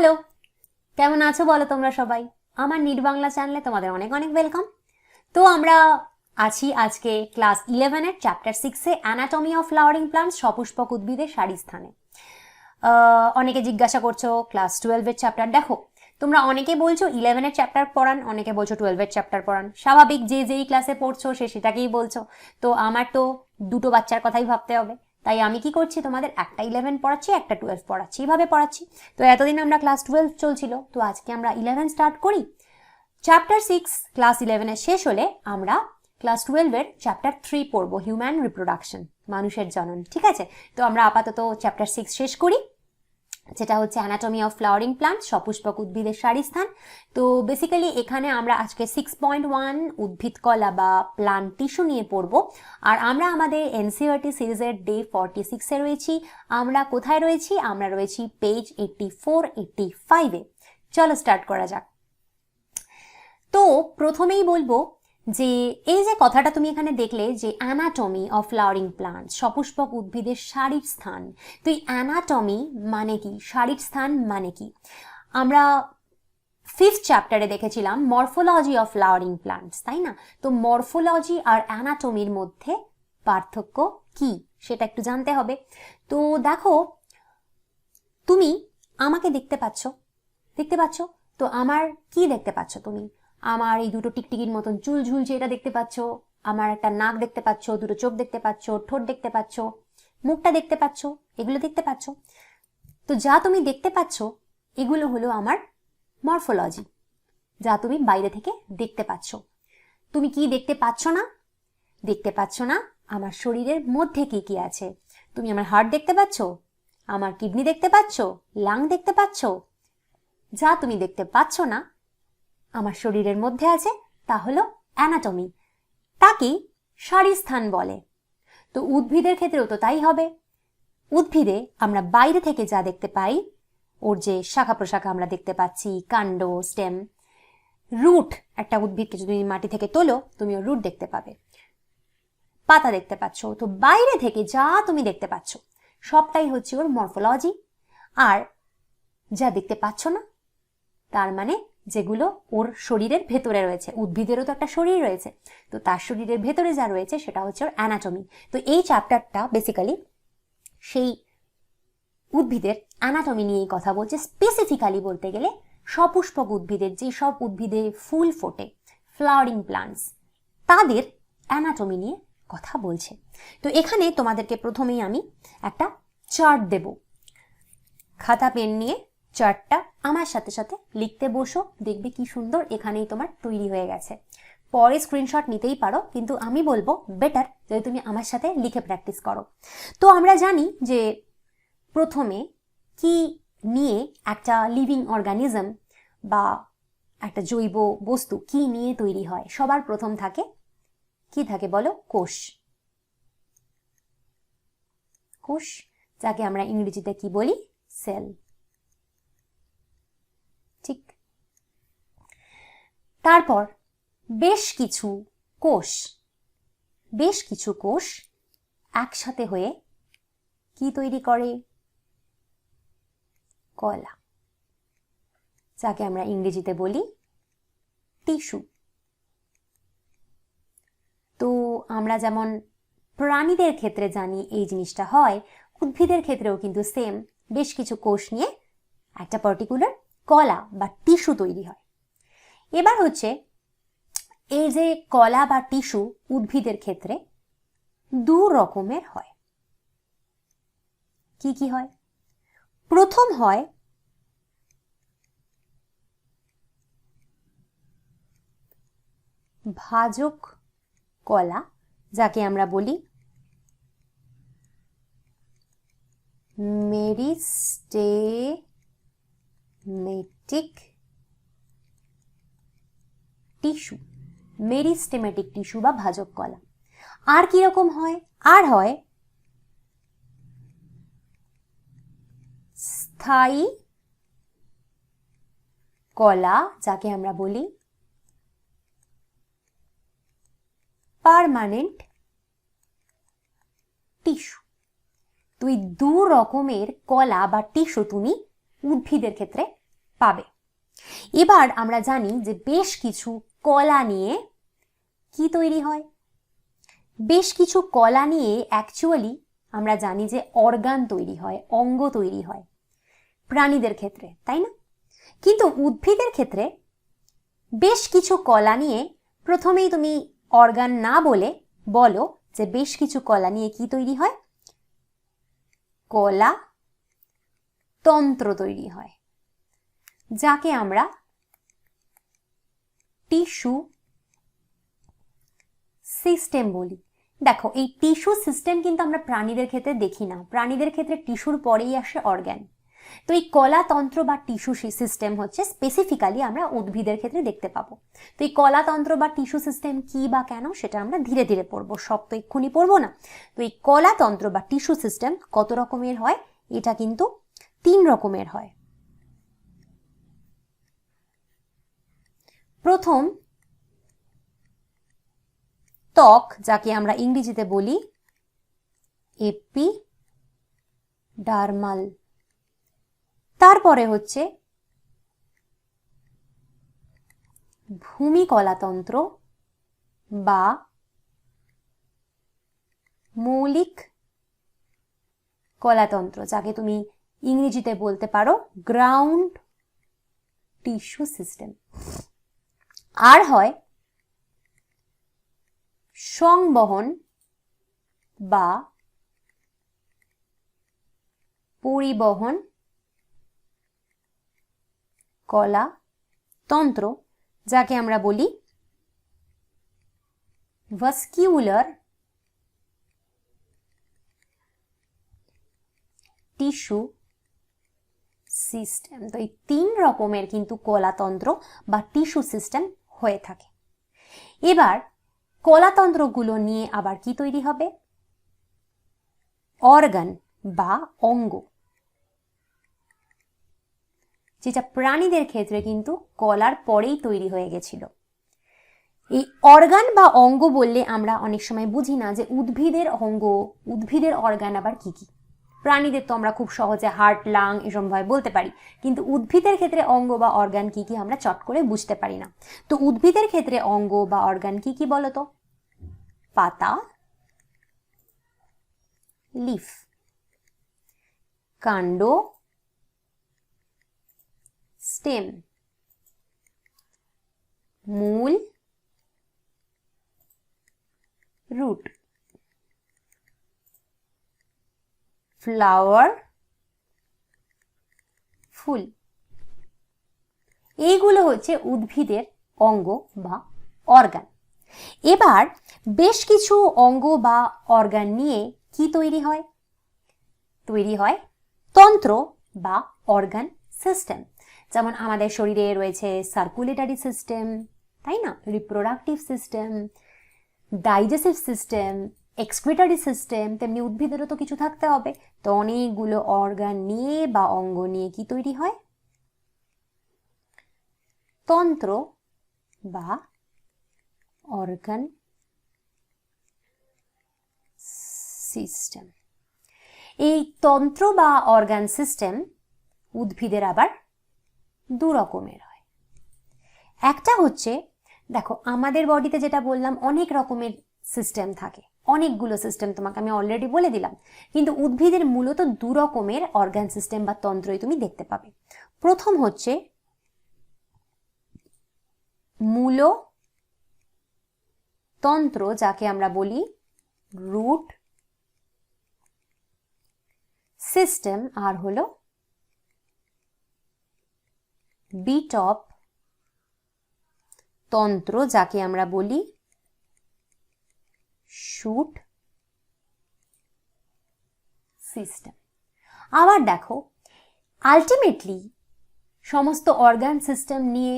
Hello, কেমন আছো বলো তোমরা সবাই? আমার নিট বাংলা চ্যানেলে তোমাদের অনেক অনেক ওয়েলকাম। তো আমরা আছি আজকে class 11 chapter 6 anatomy of flowering plants, সপুষ্পক উদ্ভিদের সারি স্থানে। অনেকে জিজ্ঞাসা করছো ক্লাস 12 চ্যাপ্টার দেখো। তোমরা অনেকে বলছো 11 চ্যাপ্টার পড়ান, অনেকে বলছো 12 চ্যাপ্টার পড়ান। স্বাভাবিক, যে যেই ক্লাসে পড়ছো সে সেটাকেই বলছো। তো আমার তো দুটো বাচ্চার কথাই ভাবতে হবে, তাই আমি কি করছি, তোমাদের একটা 11 পড়াচ্ছি, একটা 12 পড়াচ্ছি, এইভাবে পড়াচ্ছি। তো এতদিন আমরা ক্লাস 12 চলছিল, তো আজকে আমরা 11 স্টার্ট করি। চ্যাপ্টার 6 ক্লাস 11 শেষ হলে আমরা ক্লাস 12 চ্যাপ্টার 3 পড়বো, হিউম্যান রিপ্রোডাকশন, মানুষের জনন। ঠিক আছে, তো আমরা আপাতত চ্যাপ্টার 6 শেষ করি, যেটা হচ্ছে অ্যানাটমি অফ ফ্লাওয়ারিং প্লান্ট, সপুষ্পক উদ্ভিদের সারি স্থান। তো বেসিক্যালি এখানে আমরা আজকে 6.1 উদ্ভিদ কলা বা প্লান্ট টিস্যু নিয়ে পড়বো। আর আমরা আমাদের এনসিইআরটি সিরিজের ডে 46 রয়েছি। আমরা কোথায় রয়েছি? আমরা রয়েছি পেজ 84-85-এ। চলো স্টার্ট করা যাক। তো প্রথমেই বলবো যে এই যে কথাটা তুমি এখানে দেখলে যে অ্যানাটমি অফ ফ্লাওয়ারিং প্লান্ট, সপুষ্পক উদ্ভিদের সারির স্থান। তো এই অ্যানাটমি মানে কি, সারির স্থান মানে কি? আমরা 5th চ্যাপ্টারে দেখেছিলাম মরফোলজি অফ ফ্লাওয়ারিং প্লান্টস, তাই না? তো মরফোলজি আর অ্যানাটমির মধ্যে পার্থক্য কি সেটা একটু জানতে হবে। তো দেখো, তুমি আমাকে দেখতে পাচ্ছ, তো আমার কি দেখতে পাচ্ছ তুমি? আমার এই দুটো টিকটিকির মতন চুল ঝুলছে, এটা দেখতে পাচ্ছ। আমার একটা নাক দেখতে পাচ্ছ, দুটো চোখ দেখতে পাচ্ছ, ঠোঁট দেখতে পাচ্ছ, মুখটা দেখতে পাচ্ছ, এগুলো দেখতে পাচ্ছ। তো যা তুমি দেখতে পাচ্ছ এগুলো হলো আমার মরফোলজি, যা তুমি বাইরে থেকে দেখতে পাচ্ছ। তুমি কি দেখতে পাচ্ছ না? দেখতে পাচ্ছ না আমার শরীরের মধ্যে কি কি আছে। তুমি আমার হার্ট দেখতে পাচ্ছ, আমার কিডনি দেখতে পাচ্ছ, লাং দেখতে পাচ্ছ। যা তুমি দেখতে পাচ্ছ না আমার শরীরের মধ্যে আছে, তা হলো অ্যানাটমি, তাকেই সারি স্থান বলে। তো উদ্ভিদের ক্ষেত্রেও তো তাই হবে। উদ্ভিদে আমরা বাইরে থেকে যা দেখতে পাই, ওর যে শাখা প্রশাখা আমরা দেখতে পাচ্ছি, কাণ্ড, স্টেম, রুট, একটা উদ্ভিদকে যদি মাটি থেকে তোলো তুমি ওর রুট দেখতে পাবে, পাতা দেখতে পাচ্ছ। তো বাইরে থেকে যা তুমি দেখতে পাচ্ছ সবটাই হচ্ছে ওর মরফোলজি। আর যা দেখতে পাচ্ছ না তার মানে যেগুলো ওর শরীরের ভেতরে রয়েছে, উদ্ভিদেরও তো একটা শরীর রয়েছে, তো তার শরীরের ভেতরে যা রয়েছে সেটা হচ্ছে ওর অ্যানাটমি। তো এই চ্যাপ্টারটা বেসিক্যালি সেই উদ্ভিদের অ্যানাটমি নিয়েই কথা বলছে। স্পেসিফিক্যালি বলতে গেলে সপুষ্পক উদ্ভিদের, যে সব উদ্ভিদে ফুল ফোটে, ফ্লাওয়ারিং প্লান্টস, তাদের অ্যানাটমি নিয়ে কথা বলছে। তো এখানে তোমাদেরকে প্রথমেই আমি একটা চার্ট দেব, খাতা পেন নিয়ে চার্টটা আমার সাথে সাথে লিখতে বসো, দেখবে কি সুন্দর এখানেই তোমার তৈরি হয়ে গেছে। পরে স্ক্রিনশট নিতেই পারো, কিন্তু আমি বলবো বেটার যদি তুমি আমার সাথে লিখে প্র্যাকটিস করো। তো আমরা জানি যে প্রথমে কি নিয়ে একটা লিভিং অর্গানিজম বা একটা জৈব বস্তু কি নিয়ে তৈরি হয়? সবার প্রথম থাকে, কি থাকে বলো? কোষ। কোষ, যাকে আমরা ইংরেজিতে কি বলি? সেল। ঠিক। তারপর বেশ কিছু কোষ একসাথে হয়ে কি তৈরি করে? কলা, যাকে আমরা ইংরেজিতে বলি টিস্যু। তো আমরা যেমন প্রাণীদের ক্ষেত্রে জানি এই জিনিসটা হয়, উদ্ভিদের ক্ষেত্রেও কিন্তু সেম, বেশ কিছু কোষ নিয়ে একটা পার্টিকুলার কলা বা টিস্যু তৈরি হয়। এবার হচ্ছে এই যে কলা বা টিস্যু উদ্ভিদের ক্ষেত্রে দু রকমের হয়। কি কি হয়? প্রথম হয় ভাজক কলা, যাকে আমরা বলি মেরিস্টেমেটিক টিস্যু, মেরিস্টেমেটিক টিস্যু বা ভাজক কলা। আর কি রকম হয়? আর হয় স্থায়ী কলা, যাকে আমরা বলি পার্মানেন্ট টিস্যু। তুই দু রকমের কলা বা টিস্যু তুমি উদ্ভিদের ক্ষেত্রে পাবে। এবার আমরা জানি যে বেশ কিছু কলা নিয়ে কি তৈরি হয়। বেশ কিছু কলা নিয়ে অ্যাকচুয়ালি আমরা জানি যে অর্গান তৈরি হয়, অঙ্গ তৈরি হয় প্রাণীদের ক্ষেত্রে, তাই না? কিন্তু উদ্ভিদের ক্ষেত্রে বেশ কিছু কলা নিয়ে প্রথমেই তুমি অর্গান না বলে বলো যে বেশ কিছু কলা নিয়ে কি তৈরি হয়, কলা তন্ত্র তৈরি হয়, যাকে আমরা টিস্যু সিস্টেম বলি। দেখো, এই টিস্যু সিস্টেম কিন্তু আমরা প্রাণীদের ক্ষেত্রে দেখি না, প্রাণীদের ক্ষেত্রে টিস্যুর পরেই আসে অর্গান। তো এই কলাতন্ত্র বা টিস্যু সিস্টেম হচ্ছে স্পেসিফিক্যালি আমরা উদ্ভিদের ক্ষেত্রে দেখতে পাবো। তো এই কলাতন্ত্র বা টিস্যু সিস্টেম কি বা কেন সেটা আমরা ধীরে ধীরে পড়বো, সব তো এক্ষুনি পড়বো না। তো এই কলাতন্ত্র বা টিস্যু সিস্টেম কত রকমের হয়? এটা কিন্তু 3 রকমের হয়। প্রথম ত্বক, যাকে আমরা ইংরেজিতে বলি এপিডার্মাল। তারপরে হচ্ছে ভূমি কলাতন্ত্র বা মৌলিক কলাতন্ত্র, যাকে তুমি ইংরেজিতে বলতে পারো গ্রাউন্ড টিস্যু সিস্টেম। আর হয় সংবহন বা পরিবহন কলাতন্ত্র, যাকে আমরা বলি ভাস্কিউলার টিস্যু সিস্টেম। তো এই 3 রকমের কিন্তু কলাতন্ত্র বা টিস্যু সিস্টেম হয়ে থাকে। এবার কলাতন্ত্রগুলো নিয়ে আবার কি তৈরি হবে? অর্গান বা অঙ্গ, যেটা প্রাণীদের ক্ষেত্রে কিন্তু কলার পরেই তৈরি হয়ে গেছিল। এই অর্গান বা অঙ্গ বললে আমরা অনেক সময় বুঝি না যে উদ্ভিদের অঙ্গ, উদ্ভিদের অর্গান আবার কি কি। প্রাণীদের তো আমরা খুব সহজে হার্ট, লাং এসব ভাবে বলতে পারি, কিন্তু উদ্ভিদের ক্ষেত্রে অঙ্গ বা অর্গান কি কি আমরা চট করে বুঝতে পারি না। তো উদ্ভিদের ক্ষেত্রে অঙ্গ বা অর্গান কি কি বলতো? পাতা, লিফ, কাণ্ড, স্টেম, মূল, রুট, ফ্লাওয়ার, ফুল। এইগুলো হচ্ছে উদ্ভিদের অঙ্গ বা অর্গান। এবার বেশ কিছু অঙ্গ বা অর্গান নিয়ে কি তৈরি হয়? তৈরি হয় তন্ত্র বা অর্গান সিস্টেম। যেমন আমাদের শরীরে রয়েছে সার্কুলেটরি সিস্টেম, তাই না, reproductive system, digestive system, excretory system, তেমনি উদ্ভিদেরও তো কিছু থাকতে হবে। তো অনেকগুলো অর্গান নিয়ে বা অঙ্গ নিয়ে কি তৈরি হয়? তন্ত্র বা অর্গান সিস্টেম। এই তন্ত্র বা অর্গান সিস্টেম উদ্ভিদের আবার 2 রকমের হয়। একটা হচ্ছে, দেখো আমাদের বডিতে যেটা বললাম অনেক রকমের সিস্টেম থাকে, অনেকগুলো সিস্টেম তোমাকে আমি অলরেডি বলে দিলাম, কিন্তু উদ্ভিদের মূলত 2 রকমের অর্গান সিস্টেম বা তন্ত্রই তুমি দেখতে পাবে। প্রথম হচ্ছে মূলতন্ত্র, যাকে আমরা বলি রুট সিস্টেম, আর হলো বিটপ তন্ত্র, যাকে আমরা বলি শুট সিস্টেম। আবার দেখো, আলটিমেটলি সমস্ত অর্গান সিস্টেম নিয়ে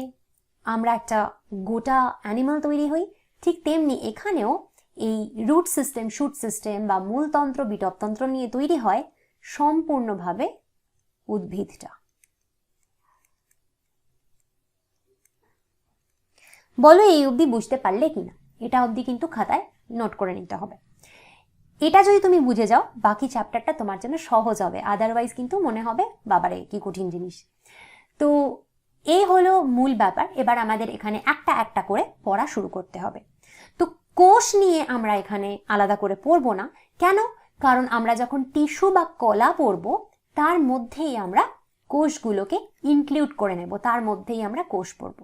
আমরা একটা গোটা অ্যানিমাল তৈরি হই। ঠিক তেমনি এখানেও এই রুট সিস্টেম, শুট সিস্টেম বা মূলতন্ত্র, বিটপতন্ত্র নিয়ে তৈরি হয় সম্পূর্ণভাবে উদ্ভিদটা। বলো এই অবধি বুঝতে পারলে কিনা? এটা অবধি কিন্তু খাতায় নোট করে নিতে হবে। এটা যদি তুমি বুঝে যাও বাকি চ্যাপ্টারটা তোমার জন্য সহজ হবে, আদারওয়াইজ কিন্তু মনে হবে বাবারে কি কঠিন জিনিস। তো এই হলো মূল ব্যাপার। এবার আমাদের এখানে একটা একটা করে পড়া শুরু করতে হবে। তো কোষ নিয়ে আমরা এখানে আলাদা করে পড়বো না। কেন? কারণ আমরা যখন টিস্যু বা কলা পড়বো তার মধ্যেই আমরা কোষগুলোকে ইনক্লুড করে নেব, তার মধ্যেই আমরা কোষ পড়বো।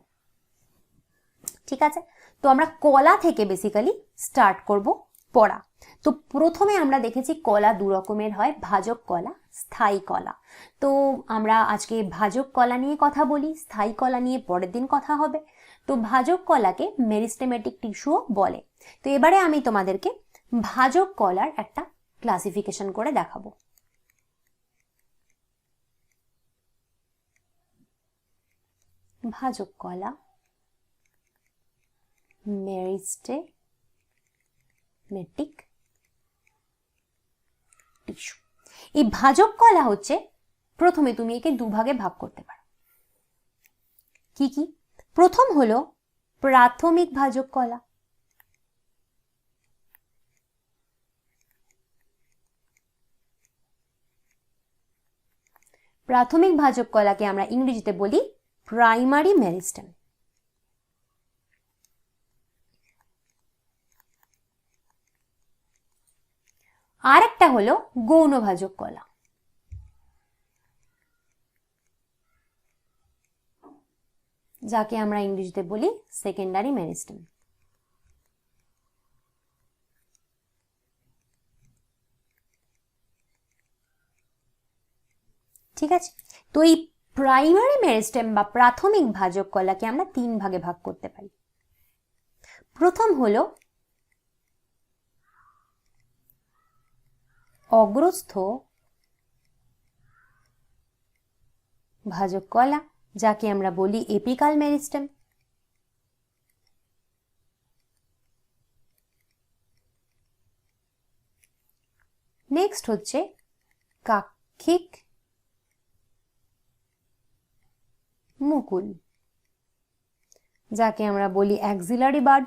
ঠিক আছে, তো আমরা কলা থেকে বেসিক্যালি স্টার্ট করব পড়া। তো প্রথমে আমরা দেখেছি কলা দু রকমের হয়, ভাজক কলা, স্থায়ী কলা। তো আমরা আজকে ভাজক কলা নিয়ে কথা বলি, স্থায়ী কলা নিয়ে পরের দিন কথা হবে। তো ভাজক কলাকে মেরিস্টেমেটিক টিস্যুও বলে। তো এবারে আমি তোমাদেরকে ভাজক কলার একটা ক্লাসিফিকেশন করে দেখাবো। ভাজক কলা, মেরিস্টেমেটিক টিস্যু। এই ভাজক কলা হচ্ছে, প্রথমে তুমি একে দুভাগে ভাগ করতে পারো। কি কি? প্রথম হলো প্রাথমিক ভাজক কলা। প্রাথমিক ভাজক কলাকে আমরা ইংরেজিতে বলি প্রাইমারি মেরিস্টেম। আরেকটা হলো গৌণ ভাজক কলা, যাকে আমরা ইংরেজিতে বলি সেকেন্ডারি মেরিস্টেম। ঠিক আছে, তো এই প্রাইমারি মেরিস্টেম বা প্রাথমিক ভাজক কলাকে আমরা তিন ভাগে ভাগ করতে পারি। প্রথম হলো অগ্রস্থ ভাজক কলা, যাকে আমরা বলি এপিকাল মেরিস্টেম। নেক্সট হচ্ছে কাক্ষিক মুকুল, যাকে আমরা বলি অ্যাক্সিলারি বাড।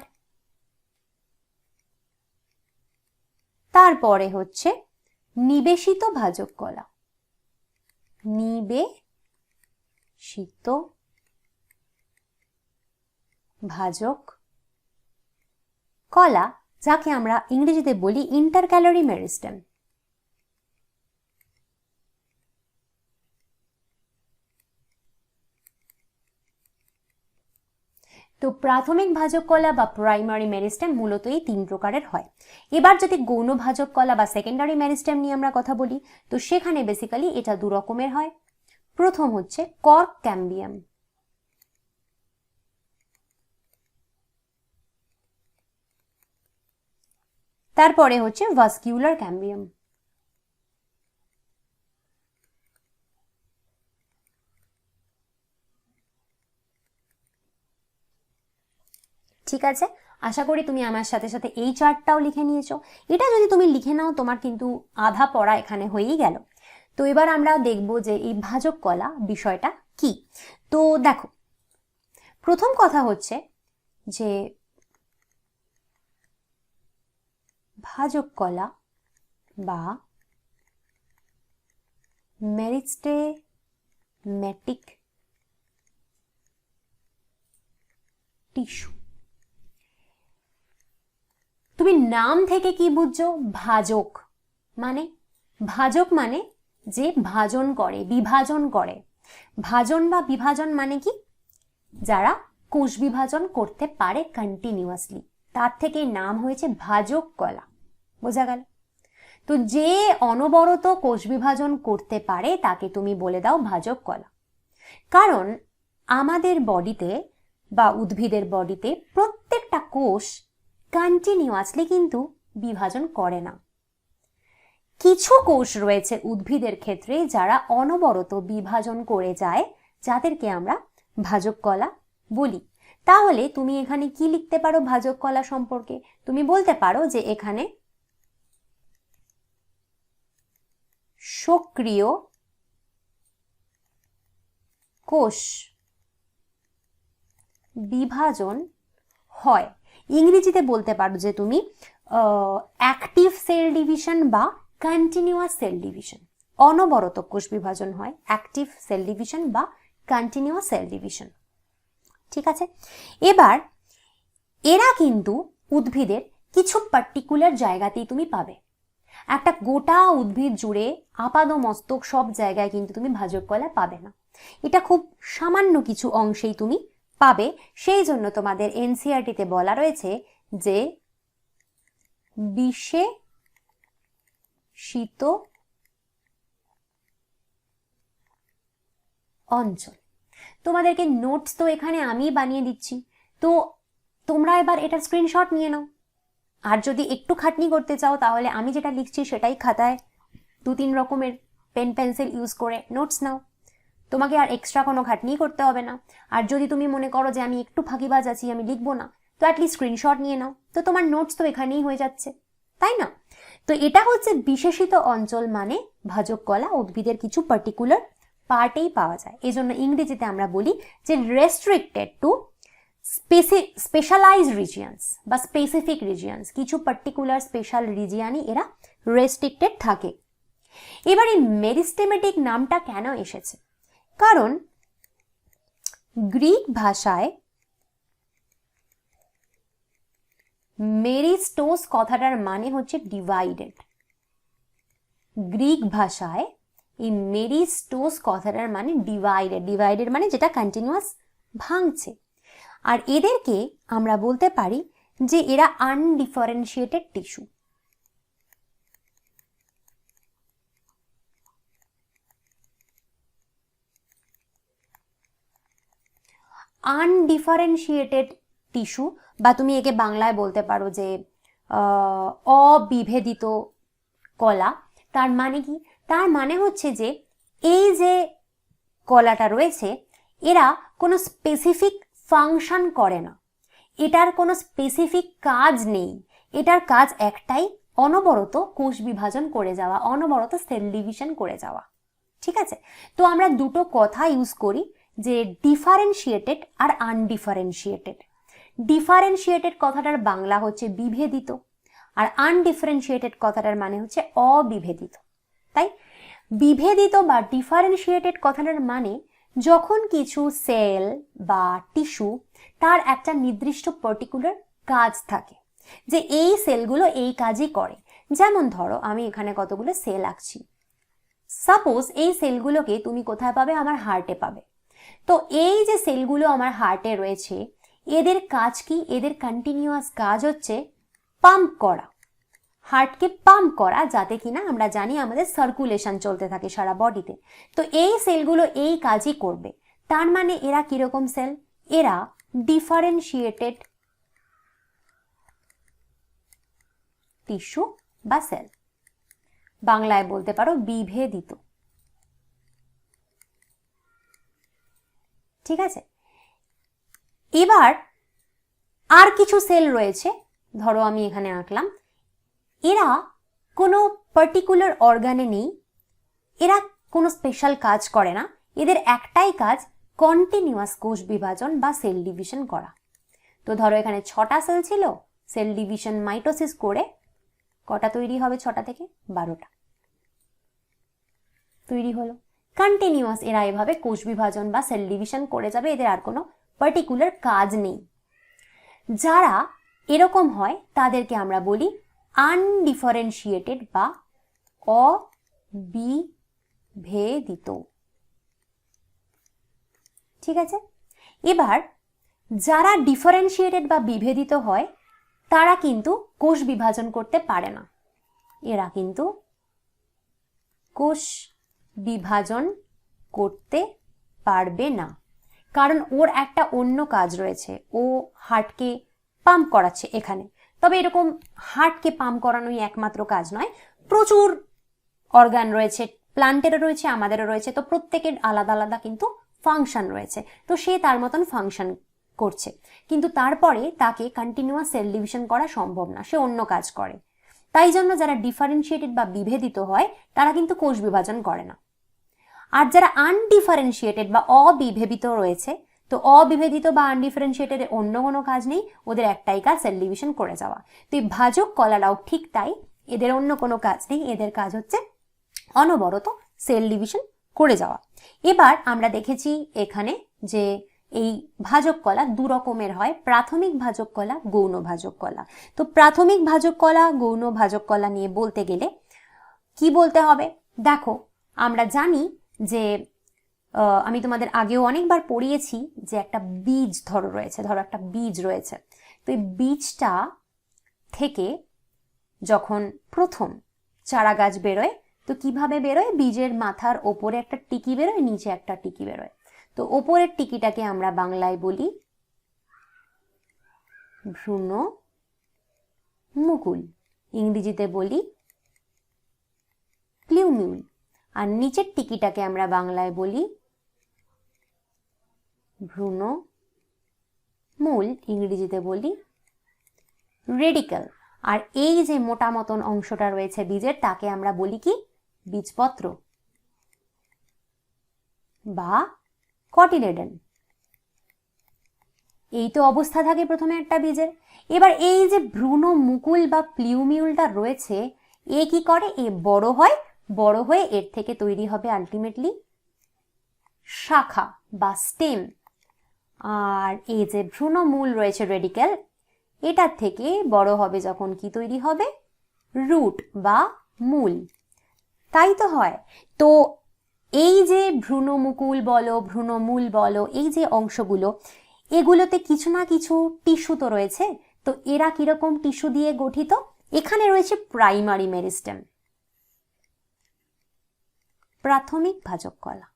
তারপরে হচ্ছে নিবেশিত ভাজক কলা, নিবেশিত ভাজক কলা, যাকে আমরা ইংরেজিতে বলি ইন্টারক্যালারি মেরিস্টেম। তো প্রাথমিক ভাজক কলা বা প্রাইমারি মেরিস্টেম মূলত এই তিন প্রকারের হয়। এবার যদি গৌণ ভাজক কলা বা সেকেন্ডারি মেরিস্টেম নিয়ে আমরা কথা বলি, তো সেখানে বেসিক্যালি এটা দু রকমের হয়। প্রথম হচ্ছে কর্ক ক্যাম্বিয়াম, তারপরে হচ্ছে ভাস্কিউলার ক্যাম্বিয়াম। ঠিক আছে, আশা করি তুমি আমার সাথে সাথে এই চার্টটাও লিখে নিয়েছো। এটা যদি তুমি লিখে নাও তোমার কিন্তু আধা পড়া এখানে হয়েই গেল। তো এবার আমরা দেখব যে এই ভাজক কলা বিষয়টা কি। তো দেখো, প্রথম কথা হচ্ছে যে ভাজক কলা বা মেরিস্টেমেটিক টিস্যু, তুমি নাম থেকে কি বুঝছো? ভাজক মানে, ভাজক মানে যে ভাজন করে, বিভাজন করে। ভাজন বা বিভাজন মানে কি? যারা কোষ বিভাজন করতে পারে কন্টিনিউয়াসলি, তার থেকে নাম হয়েছে ভাজক কলা। বোঝা গেল? তো যে অনবরত কোষ বিভাজন করতে পারে তাকে তুমি বলে দাও ভাজক কলা। কারণ আমাদের বডিতে বা উদ্ভিদের বডিতে প্রত্যেকটা কোষ কন্টিনিউয়াসলি কিন্তু বিভাজন করে না। কিছু কোষ রয়েছে উদ্ভিদের ক্ষেত্রে যারা অনবরত বিভাজন করে যায়, যাদেরকে আমরা ভাজক কলা বলি। তাহলে তুমি এখানে কি লিখতে পারো ভাজক কলা সম্পর্কে? তুমি বলতে পারো যে এখানে সক্রিয় কোষ বিভাজন হয়। ইংরেজিতে বলতে পারো যে তুমি অ্যাক্টিভ সেল ডিভিশন বা কন্টিনিউয়াস সেল ডিভিশন। অনবরত কোষ বিভাজন হয়, অ্যাক্টিভ সেল ডিভিশন বা কন্টিনিউয়াস সেল ডিভিশন। ঠিক আছে, এবার এরা কিন্তু উদ্ভিদের কিছু পার্টিকুলার জায়গাতেই তুমি পাবে। একটা গোটা উদ্ভিদ জুড়ে আপাদমস্তক সব জায়গায় কিন্তু তুমি ভাজক কলা পাবে না, এটা খুব সামান্য কিছু অংশেই তুমি পাবে। সেই জন্য তোমাদের এনসিইআরটিতে বলা রয়েছে যে বিশেষিত অঞ্চল। তোমাদেরকে নোটস তো এখানে আমি বানিয়ে দিচ্ছি, তো তোমরা এবার এটার স্ক্রিনশট নিয়ে নাও। আর যদি একটু খাটনি করতে চাও তাহলে আমি যেটা লিখছি সেটাই খাতায় 2-3 রকমের পেন পেন্সিল ইউজ করে নোটস নাও, তোমাকে আর এক্সট্রা কোনো খাটনি করতে হবে না। আর যদি তুমি মনে করো যে আমি একটু ফাঁকিবাজ আছি, আমি লিখবো না, তো অ্যাটলিস্ট স্ক্রিনশট নিয়ে নাও, তো তোমার নোটস তো এখানেই হয়ে যাচ্ছে, তাই না? তো এটা হচ্ছে বিশেষিত অঞ্চল, মানে ভাজক কলা উদ্ভিদের কিছু পার্টিকুলার পার্টেই পাওয়া যায়। এই জন্য ইংরেজিতে আমরা বলি যে রেস্ট্রিক্টেড টু স্পেশালাইজড রিজিয়ন্স বা স্পেসিফিক রিজিয়ন্স, কিছু পার্টিকুলার স্পেশাল রিজিয়নই এরা রেস্ট্রিক্টেড থাকে। এবার এই মেরিস্টেমেটিক নামটা কেন এসেছে? কারণ গ্রিক ভাষায় মেরিস্টোস কথাটার মানে হচ্ছে ডিভাইডেড। গ্রিক ভাষায় এই মেরিস্টোস কথাটার মানে ডিভাইডেড, ডিভাইডেড মানে যেটা কন্টিনিউয়াস ভাঙছে। আর এদেরকে আমরা বলতে পারি যে এরা আনডিফারেন্সিয়েটেড টিস্যু। আনডিফারেন্সিয়েটেড টিস্যু, বা তুমি একে বাংলায় বলতে পারো যে অবিভেদিত কলা। তার মানে কি? তার মানে হচ্ছে যে এই যে কলাটা রয়েছে এরা কোনো স্পেসিফিক ফাংশন করে না, এটার কোনো স্পেসিফিক কাজ নেই, এটার কাজ একটাই, অনবরত কোষ বিভাজন করে যাওয়া, অনবরত সেল ডিভিশন করে যাওয়া। ঠিক আছে, তো আমরা দুটো কথা ইউজ করি যে ডিফারেন্সিয়েটেড আর আনডিফারেন্সিয়েটেড। ডিফারেন্সিয়েটেড কথাটার বাংলা হচ্ছে বিভেদিত, আর আনডিফারেন্সিয়েটেড কথাটার মানে হচ্ছে অবিভেদিত। তাই বিভেদিত বা ডিফারেন্সিয়েটেড কথাটার মানে যখন কিছু সেল বা টিস্যু তার একটা নির্দিষ্ট পার্টিকুলার কাজ থাকে, যে এই সেলগুলো এই কাজই করে। যেমন ধরো আমি এখানে কতগুলো সেল আঁকছি, সাপোজ এই সেলগুলোকে তুমি কোথায় পাবে? আমার হার্টে পাবে। তো এই যে সেলগুলো আমার হার্টে রয়েছে এদের কাজ কি? এদের কন্টিনিউয়াস কাজ হচ্ছে পাম্প করা, হার্টকে পাম্প করা, যাতে কিনা আমরা জানি আমাদের সার্কুলেশন চলতে থাকে সারা বডিতে। তো এই সেলগুলো এই কাজই করবে। তার মানে এরা কিরকম সেল? এরা ডিফারেন্সিয়েটেড টিস্যু বা সেল, বাংলায় বলতে পারো বিভেদিত। ঠিক আছে, এবার আর কিছু সেল রয়েছে, ধরো আমি এখানে আঁকলাম, এরা কোনো পার্টিকুলার অর্গানে নেই, এরা কোনো স্পেশাল কাজ করে না, এদের একটাই কাজ কন্টিনিউয়াস কোষ বিভাজন বা সেল ডিভিশন করা। তো ধরো এখানে 6টা সেল ছিল, সেল ডিভিশন মাইটোসিস করে কটা তৈরি হবে? 6টা থেকে 12টা তৈরি হলো। কন্টিনিউয়াস এরা এভাবে কোষ বিভাজন বা সেল ডিভিশন করে যাবে, এদের আর কোনো পার্টিকুলার কাজ নেই। যারা এরকম হয় তাদেরকে আমরা বলি আনডিফারেন্সিয়েটেড বা অবিভেদিত। ঠিক আছে, এবার যারা ডিফারেন্সিয়েটেড বা বিভেদিত হয় তারা কিন্তু কোষ বিভাজন করতে পারে না, এরা কিন্তু কোষ বিভাজন করতে পারবে না, কারণ ওর একটা অন্য কাজ রয়েছে, ও হার্টকে পাম্প করাচ্ছে এখানে। তবে এরকম হার্টকে পাম্প করানোই একমাত্র কাজ নয়, প্রচুর অর্গান রয়েছে, প্লান্টেরও রয়েছে, আমাদেরও রয়েছে, তো প্রত্যেকের আলাদা আলাদা কিন্তু ফাংশন রয়েছে। তো সে তার মতন ফাংশন করছে, কিন্তু তারপরে তাকে কন্টিনিউয়াস সেল ডিভিশন করা সম্ভব না, সে অন্য কাজ করে। তাই জন্য যারা ডিফারেন্সিয়েটেড বা বিভেদিত হয় তারা কিন্তু কোষ বিভাজন করে না। আর যারা আনডিফারেন্সিয়েটেড বা অবিভেদিত রয়েছে, তো অবিভেদিত বা আনডিফারেন্সিয়েটেড অন্য কোনো কাজ নেই, ওদের একটাই কাজ সেল ডিভিশন করে যাওয়া। তো এই ভাজক কলারাও ঠিক তাই, এদের অন্য কোনো কাজ নেই, এদের কাজ হচ্ছে অনবরত সেল ডিভিশন করে যাওয়া। এবার আমরা দেখেছি এখানে যে এই ভাজক কলা দু রকমের হয়, প্রাথমিক ভাজক কলা, গৌণ ভাজক কলা। তো প্রাথমিক ভাজক কলা, গৌণ ভাজক কলা নিয়ে বলতে গেলে কি বলতে হবে? দেখো, আমরা জানি যে আমি তোমাদের আগেও অনেকবার পড়িয়েছি যে একটা বীজ ধরো একটা বীজ রয়েছে। তো এই বীজটা থেকে যখন প্রথম চারা গাছ বেরোয়, তো কিভাবে বেরোয়? বীজের মাথার ওপরে একটা টিকি বেরোয়, নিচে একটা টিকি বেরোয়। তো ওপরের টিকিটাকে আমরা বাংলায় বলি ভ্রূণ মুকুল, ইংরেজিতে বলি প্লিউমিউল। আর নিচের টিকিটাকে আমরা বাংলায় বলি ভ্রূণ মূল, ইংরেজিতে বলি রেডিকেল। আর এই যে মোটা মতন অংশটা রয়েছে বীজের, তাকে আমরা বলি কি? বীজপত্র বা কটিলেডন। এই তো অবস্থা থাকে প্রথমে একটা বীজের। এবার এই যে ভ্রূণ মুকুল বা প্লিউমিউলটা রয়েছে, এ কি করে? এ বড় হয়, বড় হয়ে এর থেকে তৈরি হবে আলটিমেটলি শাখা বা স্টেম। আর এই যে ভ্রূণমূল রয়েছে রেডিকেল, এটার থেকে বড় হবে যখন কি তৈরি হবে? রুট বা মূল। তাই তো হয়। তো এই যে ভ্রূণমুকুল বলো, ভ্রূণমূল বলো, এই যে অংশগুলো, এগুলোতে কিছু না কিছু টিস্যু তো রয়েছে। তো এরা কিরকম টিস্যু দিয়ে গঠিত? এখানে রয়েছে প্রাইমারি মেরিস্টেম, প্রাথমিক ভাজক কলা,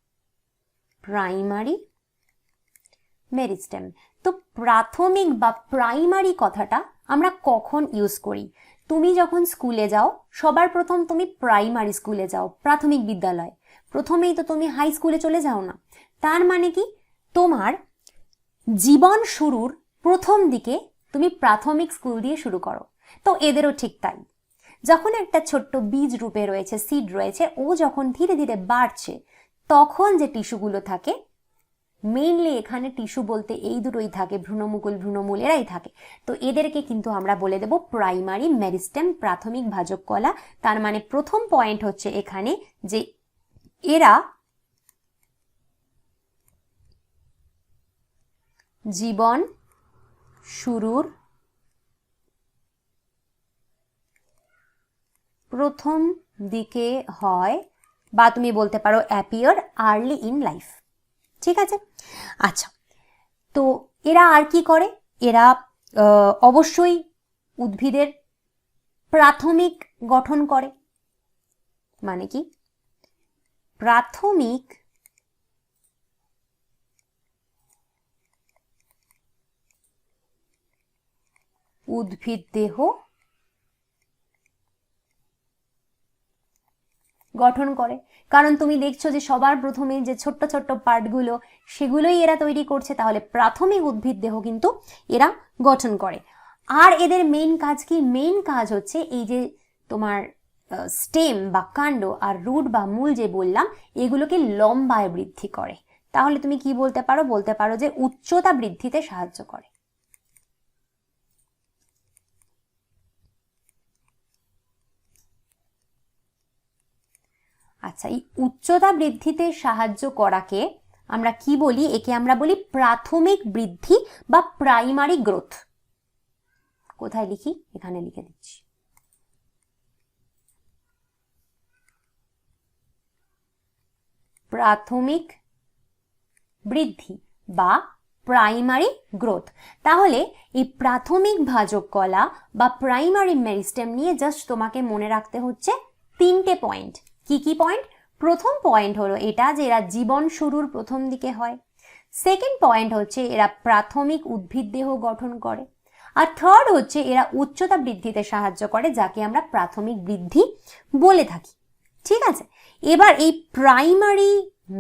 প্রাইমারি মেরিস্টেম। তো প্রাথমিক বা প্রাইমারি কথাটা আমরা কখন ইউজ করি? তুমি যখন স্কুলে যাও, সবার প্রথম তুমি প্রাইমারি স্কুলে যাও, প্রাথমিক বিদ্যালয়। প্রথমেই তো তুমি হাই স্কুলে চলে যাও না। তার মানে কি? তোমার জীবন শুরুর প্রথম দিকে তুমি প্রাথমিক স্কুল দিয়ে শুরু করো। তো এদেরও ঠিক তাই। যখন একটা ছোট্ট বীজ রূপে রয়েছে, সিড রয়েছে, ও যখন ধীরে ধীরে বাড়ছে, তখন যে টিস্যুগুলো থাকে, মেইনলি এখানে টিস্যু বলতে এই দুটোই থাকে, ভ্রূণমুকুল, ভ্রূণমূল, এরাই থাকে। তো এদেরকে কিন্তু আমরা বলে দেব প্রাইমারি মেরিস্টেম, প্রাথমিক ভাজক কলা। তার মানে প্রথম পয়েন্ট হচ্ছে এখানে যে এরা জীবন শুরুর প্রথম দিকে হয়, বা তুমি বলতে পারো অ্যাপিয়ার আর্লি ইন লাইফ। ঠিক আছে? আচ্ছা, তো এরা আর কি করে? এরা অবশ্যই উদ্ভিদের প্রাথমিক গঠন করে। মানে কি? প্রাথমিক উদ্ভিদ দেহ গঠন করে। কারণ তুমি দেখছো যে সবার প্রথমে যে ছোট্ট ছোট্ট পার্টগুলো, সেগুলোই এরা তৈরি করছে। তাহলে প্রাথমিক উদ্ভিদ দেহ কিন্তু এরা গঠন করে। আর এদের মেইন কাজ কি? মেইন কাজ হচ্ছে এই যে তোমার স্টেম বা কাণ্ড আর রুট বা মূল যে বললাম, এগুলোকে লম্বায় বৃদ্ধি করে। তাহলে তুমি কি বলতে পারো? বলতে পারো যে উচ্চতা বৃদ্ধিতে সাহায্য করে। আচ্ছা, এই উচ্চতা বৃদ্ধিতে সাহায্য করাকে আমরা কি বলি? একে আমরা বলি প্রাথমিক বৃদ্ধি বা প্রাইমারি গ্রোথ। কোথায় লিখি? এখানে লিখে দিচ্ছি। প্রাথমিক বৃদ্ধি বা প্রাইমারি গ্রোথ। তাহলে এই প্রাথমিক ভাজক কলা বা প্রাইমারি মেরিস্টেম নিয়ে জাস্ট তোমাকে মনে রাখতে হচ্ছে তিনটে পয়েন্ট। কি কি পয়েন্ট? প্রথম পয়েন্ট হলো এটা যে এরা জীবন শুরুর প্রথম দিকে হয়। সেকেন্ড পয়েন্ট হচ্ছে এরা প্রাথমিক উদ্ভিদ দেহ গঠন করে। আর থার্ড হচ্ছে এরা উচ্চতা বৃদ্ধিতে সাহায্য করে, যাকে আমরা প্রাথমিক বৃদ্ধি বলে থাকি। ঠিক আছে? এবার এই প্রাইমারি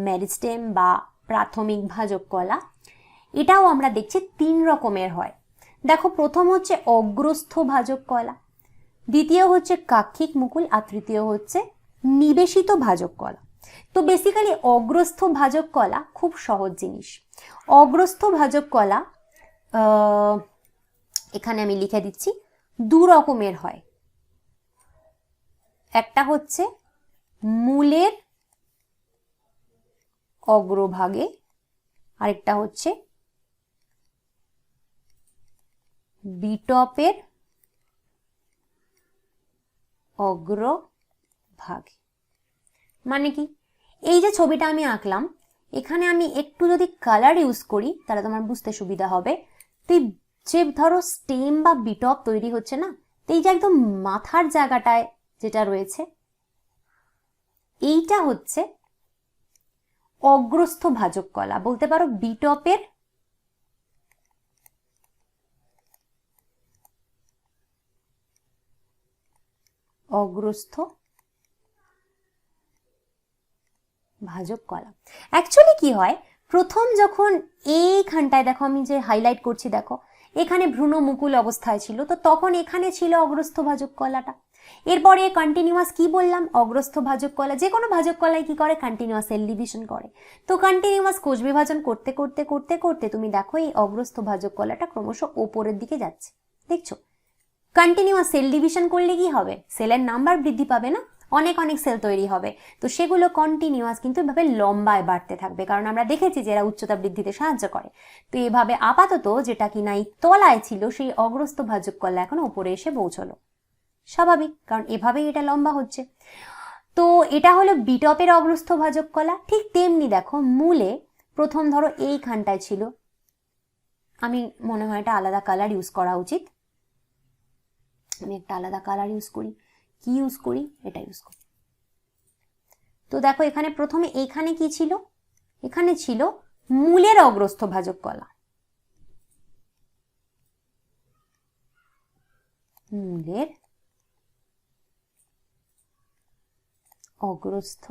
মেরিস্টেম বা প্রাথমিক ভাজক কলা, এটাও আমরা দেখছি তিন রকমের হয়। দেখো, প্রথম হচ্ছে অগ্রস্থ ভাজক কলা, দ্বিতীয় হচ্ছে কাক্ষিক মুকুল, আর তৃতীয় হচ্ছে নিবেশিত ভাজক কলা। তো বেসিক্যালি অগ্রস্থ ভাজক কলা খুব সহজ জিনিস। অগ্রস্থ ভাজক কলা এখানে আমি লিখে দিচ্ছি, দু রকমের হয়। একটা হচ্ছে মূলের অগ্রভাগে, আরেকটা হচ্ছে বিটপের অগ্রভাগে। মানে কি, এই যে ছবিটা আমি আঁকলাম, এখানে আমি একটু যদি কালার ইউজ করি তাহলে তোমার বুঝতে সুবিধা হবে। তো যে ধরো স্টেম বা বিটপ তৈরি হচ্ছে না, তো এই যে একদম মাথার জায়গাটায় যেটা রয়েছে, এইটা হচ্ছে অগ্রস্থ ভাজক কলা, বলতে পারো বিটপের অগ্রস্থ ভাজক কলা। অ্যাকচুয়ালি কি হয়, প্রথম যখন এইখানটায় দেখো আমি যে হাইলাইট করছি, দেখো এখানে ভ্রূণ মুকুল অবস্থায় ছিল, তো তখন এখানে ছিল অগ্রস্থ ভাজক কলাটা। এরপরে কন্টিনিউয়াস কি বললাম, অগ্রস্থ ভাজক কলা, যে কোনো ভাজক কলায় কি করে, কন্টিনিউয়াস সেল ডিভিশন করে। তো কন্টিনিউয়াস কোষ বিভাজন করতে করতে করতে করতে তুমি দেখো এই অগ্রস্থ ভাজক কলাটা ক্রমশ ওপরের দিকে যাচ্ছে, দেখছো। কন্টিনিউয়াস সেল ডিভিশন করলে কি হবে, সেলের নাম্বার বৃদ্ধি পাবে না, অনেক অনেক সেল তৈরি হবে। তো সেগুলো কন্টিনিউয়াস কিন্তু এভাবে লম্বায় বাড়তে থাকবে, কারণ আমরা দেখেছি যে এরা উচ্চতা বৃদ্ধিতে সাহায্য করে। তো এভাবে আপাতত যেটা কিনা এই তলায় ছিল, সেই অগ্রস্থ ভাজক কলা এখন উপরে এসে পৌঁছলো, স্বাভাবিক, কারণ এভাবেই এটা লম্বা হচ্ছে। তো এটা হলো বিটপের অগ্রস্থ ভাজক কলা। ঠিক তেমনি দেখো মূলে প্রথম ধরো এইখানটায় ছিল, আমি মনে হয় এটা আলাদা কালার ইউজ করা উচিত, আমি একটা আলাদা কালার ইউজ করি। কি ইউজ করি, এটা ইউজ করি। তো দেখো এখানে প্রথমে এখানে কি ছিল, এখানে ছিল মূলের অগ্রস্থ ভাজক কলা, মূলের অগ্রস্থ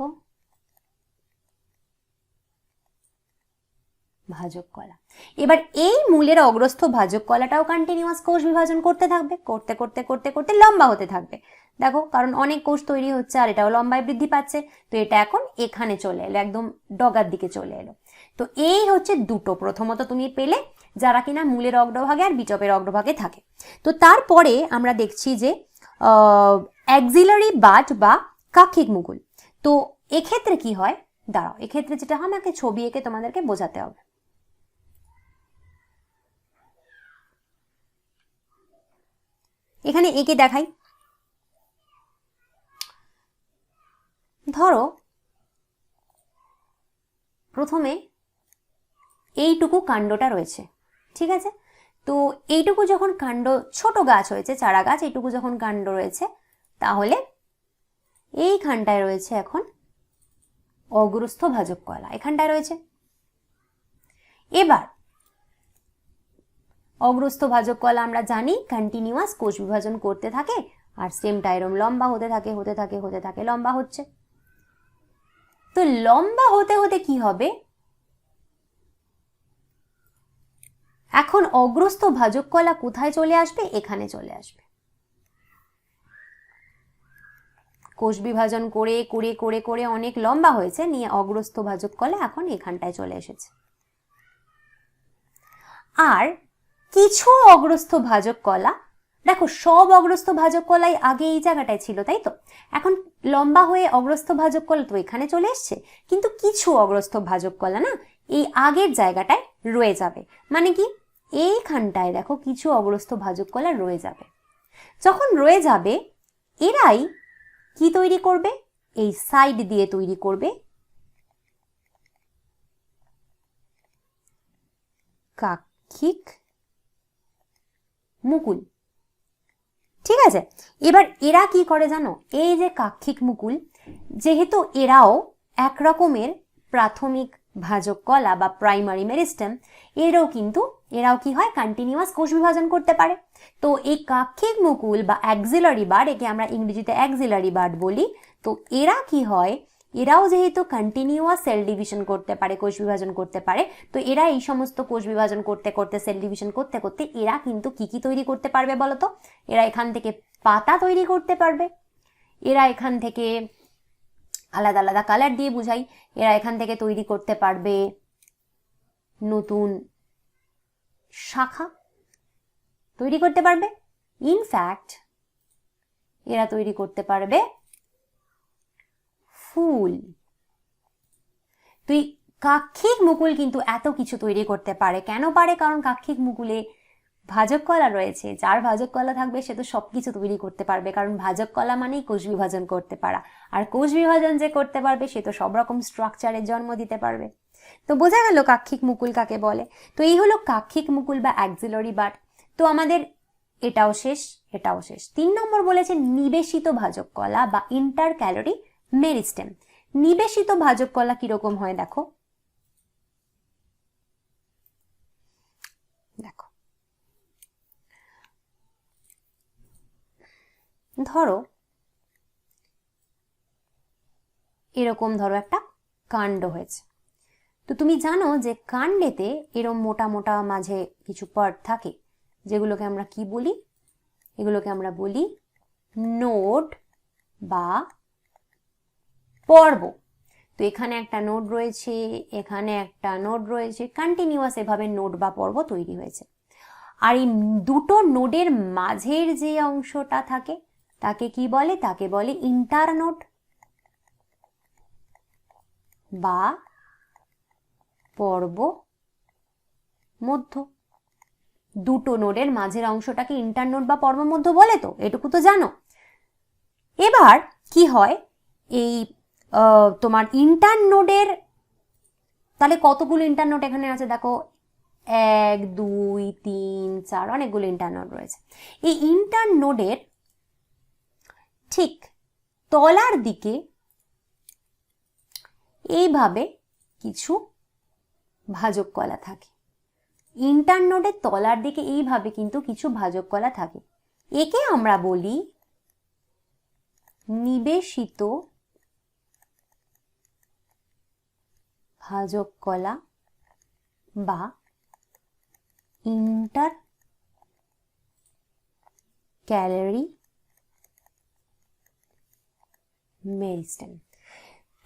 ভাজক কলা। এবার এই মূলের অগ্রস্থ ভাজক কলাটাও কন্টিনিউয়াস কোষ বিভাজন করতে থাকবে, করতে করতে করতে করতে লম্বা হতে থাকবে। দেখো, কারণ অনেক কোষ তৈরি হচ্ছে আর এটাও লম্বায় বৃদ্ধি পাচ্ছে। তো এটা এখন এখানে চলে এলো, একদম ডগার দিকে চলে এলো। তো এই হচ্ছে দুটো প্রথমত তুমি পেলে, যারা কিনা মূলের অগ্রভাগে আর বিটপের অগ্রভাগে থাকে। তো তারপরে আমরা দেখছি যে অ্যাক্সিলারি বাড বা কাক্ষিক মুকুল। তো এক্ষেত্রে কি হয়, দাঁড়াও, এক্ষেত্রে যেটা আমাকে ছবি এঁকে তোমাদেরকে বোঝাতে হবে। এখানে এঁকে দেখাই। ধরো প্রথমে এইটুকু কাণ্ডটা রয়েছে, ঠিক আছে। তো এইটুকু যখন কাণ্ড, ছোট গাছ হয়েছে, চারা গাছ, এইটুকু যখন কাণ্ড রয়েছে, তাহলে এইখানটায় রয়েছে এখন অগ্রস্থ ভাজক কলা, এখানটায় রয়েছে। এবার অগ্রস্থ ভাজক কলা আমরা জানি কন্টিনিউয়াস কোষ বিভাজন করতে থাকে, আর স্টেমটা এরম লম্বা হতে থাকে হতে থাকে হতে থাকে, লম্বা হচ্ছে। তো লম্বা হতে হতে কি হবে, এখন অগ্রস্থ ভাজক কলা কোথায় চলে আসবে, এখানে চলে আসবে। কোষ বিভাজন করে করে করে করে অনেক লম্বা হয়েছে, নিয়ে অগ্রস্থ ভাজক কলা এখন এখানটায় চলে এসেছে। আর কিছু অগ্রস্থ ভাজক কলা, দেখো সব অগ্রস্থ ভাজক কলাই আগে এই জায়গাটায় ছিল, তাই তো, এখন লম্বা হয়ে অগ্রস্থ ভাজক কলা তো এখানে চলে এসছে, কিন্তু কিছু অগ্রস্থ ভাজক কলা না এই আগের জায়গাটায় রয়ে যাবে। মানে কি, এইখানটায় দেখো কিছু অগ্রস্থ ভাজক কলা রয়ে যাবে। যখন রয়ে যাবে, এরাই কি তৈরি করবে, এই সাইড দিয়ে তৈরি করবে কাক্ষিক মুকুল, ঠিক আছে। এবার এরা কি করে জানো, এই যে কাক্ষিক মুকুল, যেহেতু এরাও এক রকমের প্রাথমিক ভাজক কলা বা প্রাইমারি মেরিস্টেম, এরাও কি হয়, কন্টিনিউয়াস কোষ বিভাজন করতে পারে। তো এই কাক্ষিক মুকুল বা অ্যাক্সিলারি বার্ড, একে আমরা ইংরেজিতে অ্যাক্সিলারি বার্ড বলি, তো এরা কি হয়, এরাও যেহেতু কন্টিনিউয়াস সেল ডিভিশন করতে পারে, কোষ বিভাজন করতে পারে, তো এরা এই সমস্ত কোষ বিভাজন করতে করতে সেল ডিভিশন করতে করতে এরা কিন্তু কি কি তৈরি করতে পারবে বলতো, এরা এখান থেকে পাতা তৈরি করতে পারবে, এরা এখান থেকে আলাদা আলাদা কালার দিয়ে বুঝাই, এরা এখান থেকে তৈরি করতে পারবে নতুন শাখা, তৈরি করতে পারবে, ইনফ্যাক্ট এরা তৈরি করতে পারবে ফুল। তুই কাক্ষিক মুকুল কিন্তু এত কিছু তৈরি করতে পারে। কেন পারে? কারণ কাক্ষিক মুকুলে ভাজক কলা রয়েছে। যার ভাজক কলা থাকবে সে তো সবকিছু তৈরি করতে পারবে, কারণ ভাজক কলা মানেই কোষ বিভাজন করতে পারা, আর কোষ বিভাজন যে করতে পারবে সে তো সব রকম স্ট্রাকচারের জন্ম দিতে পারবে। তো বোঝা গেল কাক্ষিক মুকুল কাকে বলে। তো এই হলো কাক্ষিক মুকুল বা অ্যাক্সিলারি বাড। তো আমাদের এটাও শেষ, এটাও শেষ। 3 নম্বর বলেছে নিবেশিত ভাজক কলা বা ইন্টার ক্যালোরি মেরিস্টেম। নিবেশিত ভাজক কলা কিরকম হয় দেখো, দেখো ধরো এরকম, ধরো একটা কাণ্ড হয়েছে। তো তুমি জানো যে কাণ্ডেতে এরকম মোটা মোটা মাঝে কিছু পার্ট থাকে, যেগুলোকে আমরা কি বলি? এগুলোকে আমরা বলি নোড বা পর্ব। তো এখানে একটা নোড রয়েছে, এখানে একটা নোড রয়েছে, কন্টিনিউয়াস এভাবে নোড বা পর্ব তৈরি হয়েছে। আর এই দুটো নোডের মাঝের যে অংশটা থাকে তাকে কি বলে? তাকে বলে ইন্টারনোড বা পর্ব মধ্য। দুটো নোডের মাঝের অংশটাকে ইন্টারনোড বা পর্ব মধ্য বলে, তো এটুকু তো জানো। এবার কি হয়, এই তোমার ইন্টারনোডের তাহলে কতগুলো ইন্টারনোড এখানে আছে দেখো, 1 2 3 4, অনেকগুলো ইন্টারনোড রয়েছে। এই ইন্টারনোডের ঠিক তলার দিকে এইভাবে কিছু ভাজক কলা থাকে। ইন্টারনোডের তলার দিকে এইভাবে কিন্তু কিছু ভাজক কলা থাকে। একে আমরা বলি নিবেশিত ভাজক কলা বা ইন্টার ক্যালোরি মেরিস্টেম।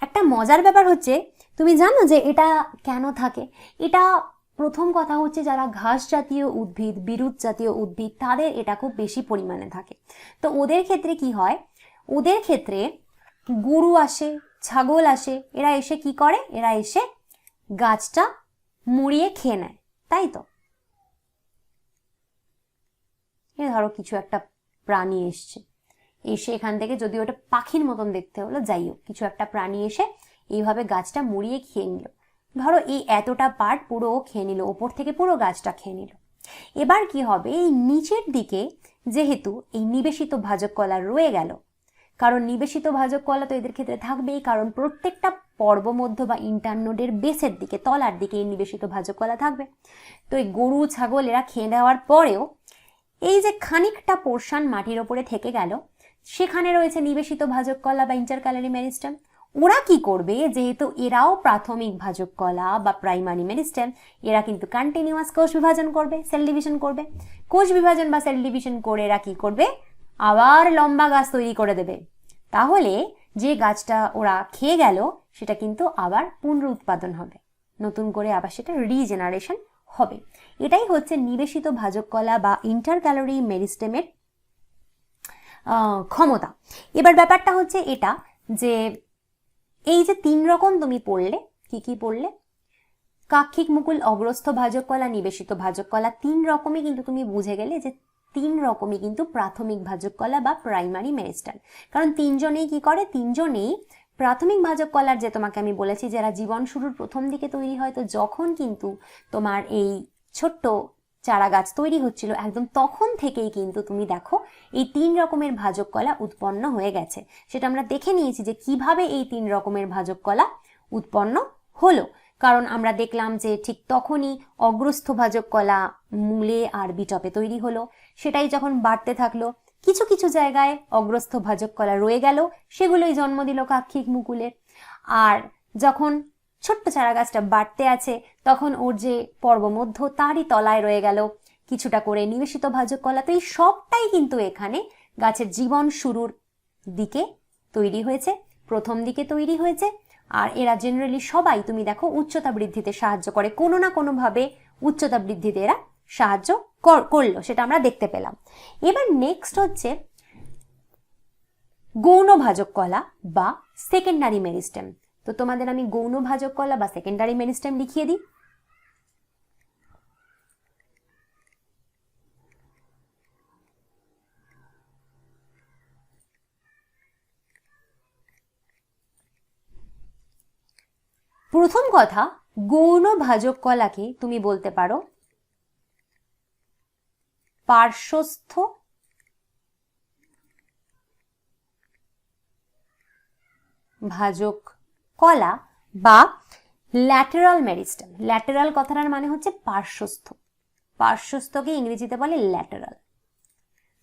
একটা মজার ব্যাপার হচ্ছে, তুমি জানো যে এটা কেন থাকে? এটা প্রথম কথা হচ্ছে যারা ঘাস জাতীয় উদ্ভিদ, বিরুৎ জাতীয় উদ্ভিদ, তাদের এটা খুব বেশি পরিমাণে থাকে। তো ওদের ক্ষেত্রে কি হয়, ওদের ক্ষেত্রে গরু আসে, ছাগল আসে, এরা এসে কি করে? এরা এসে গাছটা মুড়িয়ে খেয়ে নেয়, তাই তো? এ ধরো কিছু একটা প্রাণী এসছে, এসে এখান থেকে, যদি ওটা পাখির মতন দেখতে হলো, যাই হোক কিছু একটা প্রাণী এসে এইভাবে গাছটা মুড়িয়ে খেয়ে নিল। ধরো এই এতটা পার্ট পুরো খেয়ে নিল, ওপর থেকে পুরো গাছটা খেয়ে নিল। এবার কি হবে, এই নিচের দিকে যেহেতু এই নিবেশিত ভাজক কলা রয়ে গেল, কারণ নিবেশিত ভাজক কলা তো এদের ক্ষেত্রে থাকবেই, কারণ প্রত্যেকটা পর্ব মধ্য বা ইন্টারনোডের বেসের দিকে, তলার দিকে এই নিবেশিত ভাজক কলা থাকবে। তো এই গরু ছাগল এরা খেয়ে নেওয়ার পরেও এই যে খানিকটা পোর্শন মাটির ওপরে থেকে গেল, সেখানে রয়েছে নিবেশিত ভাজক কলা বা ইন্টার ক্যালোরি মেরিস্টেম। ওরা কি করবে, যেহেতু এরাও প্রাথমিক ভাজক কলা বা প্রাইমারি মেরিস্টেম, এরা কিন্তু কন্টিনিউয়াস কোষ বিভাজন করবে, সেল ডিভিশন করবে। কোষ বিভাজন বা সেল ডিভিশন করে এরা কি করবে, আবার লম্বা গাছ তৈরি করে দেবে। তাহলে যে গাছটা ওরা খেয়ে গেল সেটা কিন্তু আবার পুনরুৎপাদন হবে, নতুন করে আবার সেটা রিজেনারেশন হবে। এটাই হচ্ছে নিবেশিত ভাজক কলা বা ইন্টার ক্যালোরি মেরিস্টেমের ক্ষমতা। এবার ব্যাপারটা হচ্ছে এটা যে এই যে 3 রকম তুমি পড়লে, কি কি পড়লে? কাক্ষিক মুকুল, অগ্রস্থ ভাজক কলা, নিবেশিত ভাজক কলা, 3 রকমই কিন্তু তুমি বুঝে গেলে যে 3 রকমই কিন্তু প্রাথমিক ভাজক কলা বা প্রাইমারি মেরিস্টেম। কারণ 3 জনেই কি করে, 3 জনেই প্রাথমিক ভাজক কলার, যে তোমাকে আমি বলেছি যারা জীবন শুরুর প্রথম দিকে তৈরি হয়, তো যখন কিন্তু তোমার এই ছোট্ট চারা গাছ তৈরি হচ্ছিল একদম তখন থেকেই কিন্তু তুমি দেখো এই 3 রকমের ভাজক কলা উৎপন্ন হয়ে গেছে। সেটা আমরা দেখে নিয়েছি যে কিভাবে এই 3 রকমের ভাজক কলা উৎপন্ন হলো। কারণ আমরা দেখলাম যে ঠিক তখনই অগ্রস্থ ভাজক কলা মূলে আর বিটপে তৈরি হলো, সেটাই যখন বাড়তে থাকলো, কিছু কিছু জায়গায় অগ্রস্থ ভাজক কলা রয়ে গেল, সেগুলোই জন্ম দিল কাক্ষিক মুকুলের। আর যখন ছোট্ট চারা গাছটা বাড়তে আছে, তখন ওর যে পর্বমধ্য তারই তলায় রয়ে গেল কিছুটা করে নিবেশিত ভাজক কলা। তো এই সবটাই কিন্তু এখানে গাছের জীবন শুরুর দিকে তৈরি হয়েছে, প্রথম দিকে তৈরি হয়েছে। আর এরা জেনারেলি সবাই তুমি দেখো উচ্চতা বৃদ্ধিতে সাহায্য করে, কোনো না কোনোভাবে উচ্চতা বৃদ্ধিতে এরা সাহায্য করলো, সেটা আমরা দেখতে পেলাম। এবার নেক্সট হচ্ছে গৌণ ভাজক কলা বা সেকেন্ডারি মেরিস্টেম। তো তোমাদের আমি গৌণ ভাজক কলা বা সেকেন্ডারি মেরিস্টেম লিখিয়ে দিই। প্রথম কথা, গৌণ ভাজক কলাকে তুমি বলতে পারো পার্শ্বস্থ ভাজক কলা বা ল্যাটেরাল মেরিস্টেম। ল্যাটেরাল কথাটার মানে হচ্ছে পার্শ্বস্থ, পার্শ্বস্থকে ইংরেজিতে বলে ল্যাটেরাল।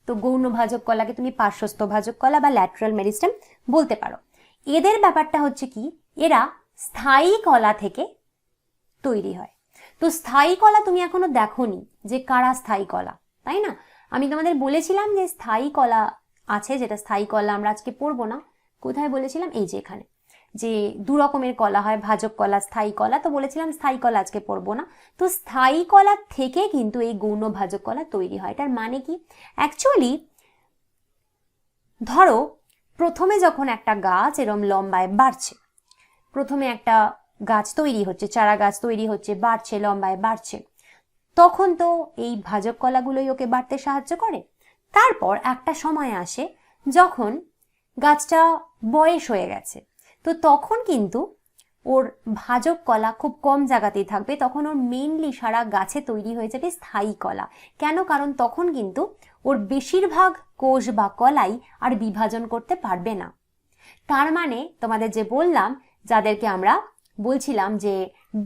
তো গৌণ ভাজক কলাকে তুমি পার্শ্বস্থ ভাজক কলা বা ল্যাটেরাল মেরিস্টেম বলতে পারো। এদের ব্যাপারটা হচ্ছে কি, এরা স্থায়ী কলা থেকে তৈরি হয়। তো স্থায়ী কলা তুমি এখনো দেখোনি যে কারা স্থায়ী কলা, তাই না? আমি তোমাদের বলেছিলাম যে স্থায়ী কলা আছে, যেটা স্থায়ী কলা আমরা আজকে পড়বো না। কোথায় বলেছিলাম? এই যে এখানে, যে দু রকমের কলা হয়, ভাজক কলা, স্থায়ী কলা। তো বলেছিলাম স্থায়ী কলা আজকে পড়বো না। তো স্থায়ী কলা থেকে কিন্তু এই গৌণ ভাজক কলা তৈরি হয়। এটার মানে কি? অ্যাকচুয়ালি ধরো প্রথমে যখন একটা গাছ এরম লম্বায় বাড়ছে, প্রথমে একটা গাছ তৈরি হচ্ছে, চারা গাছ তৈরি হচ্ছে, বাড়ছে, লম্বায় বাড়ছে, তখন তো এই ভাজক কলাগুলোই ওকে বাড়তে সাহায্য করে। তারপর একটা সময় আসে যখন গাছটা বয়স হয়ে গেছে, তো তখন কিন্তু ওর ভাজক কলা খুব কম জায়গাতেই থাকবে। তখন ওর মেইনলি সারা গাছে তৈরি হয়ে যাবে স্থায়ী কলা। কেন? কারণ তখন কিন্তু ওর বেশিরভাগ কোষ বা কলাই আর বিভাজন করতে পারবে না। তার মানে তোমাদের যে বললাম, যাদেরকে আমরা বলছিলাম যে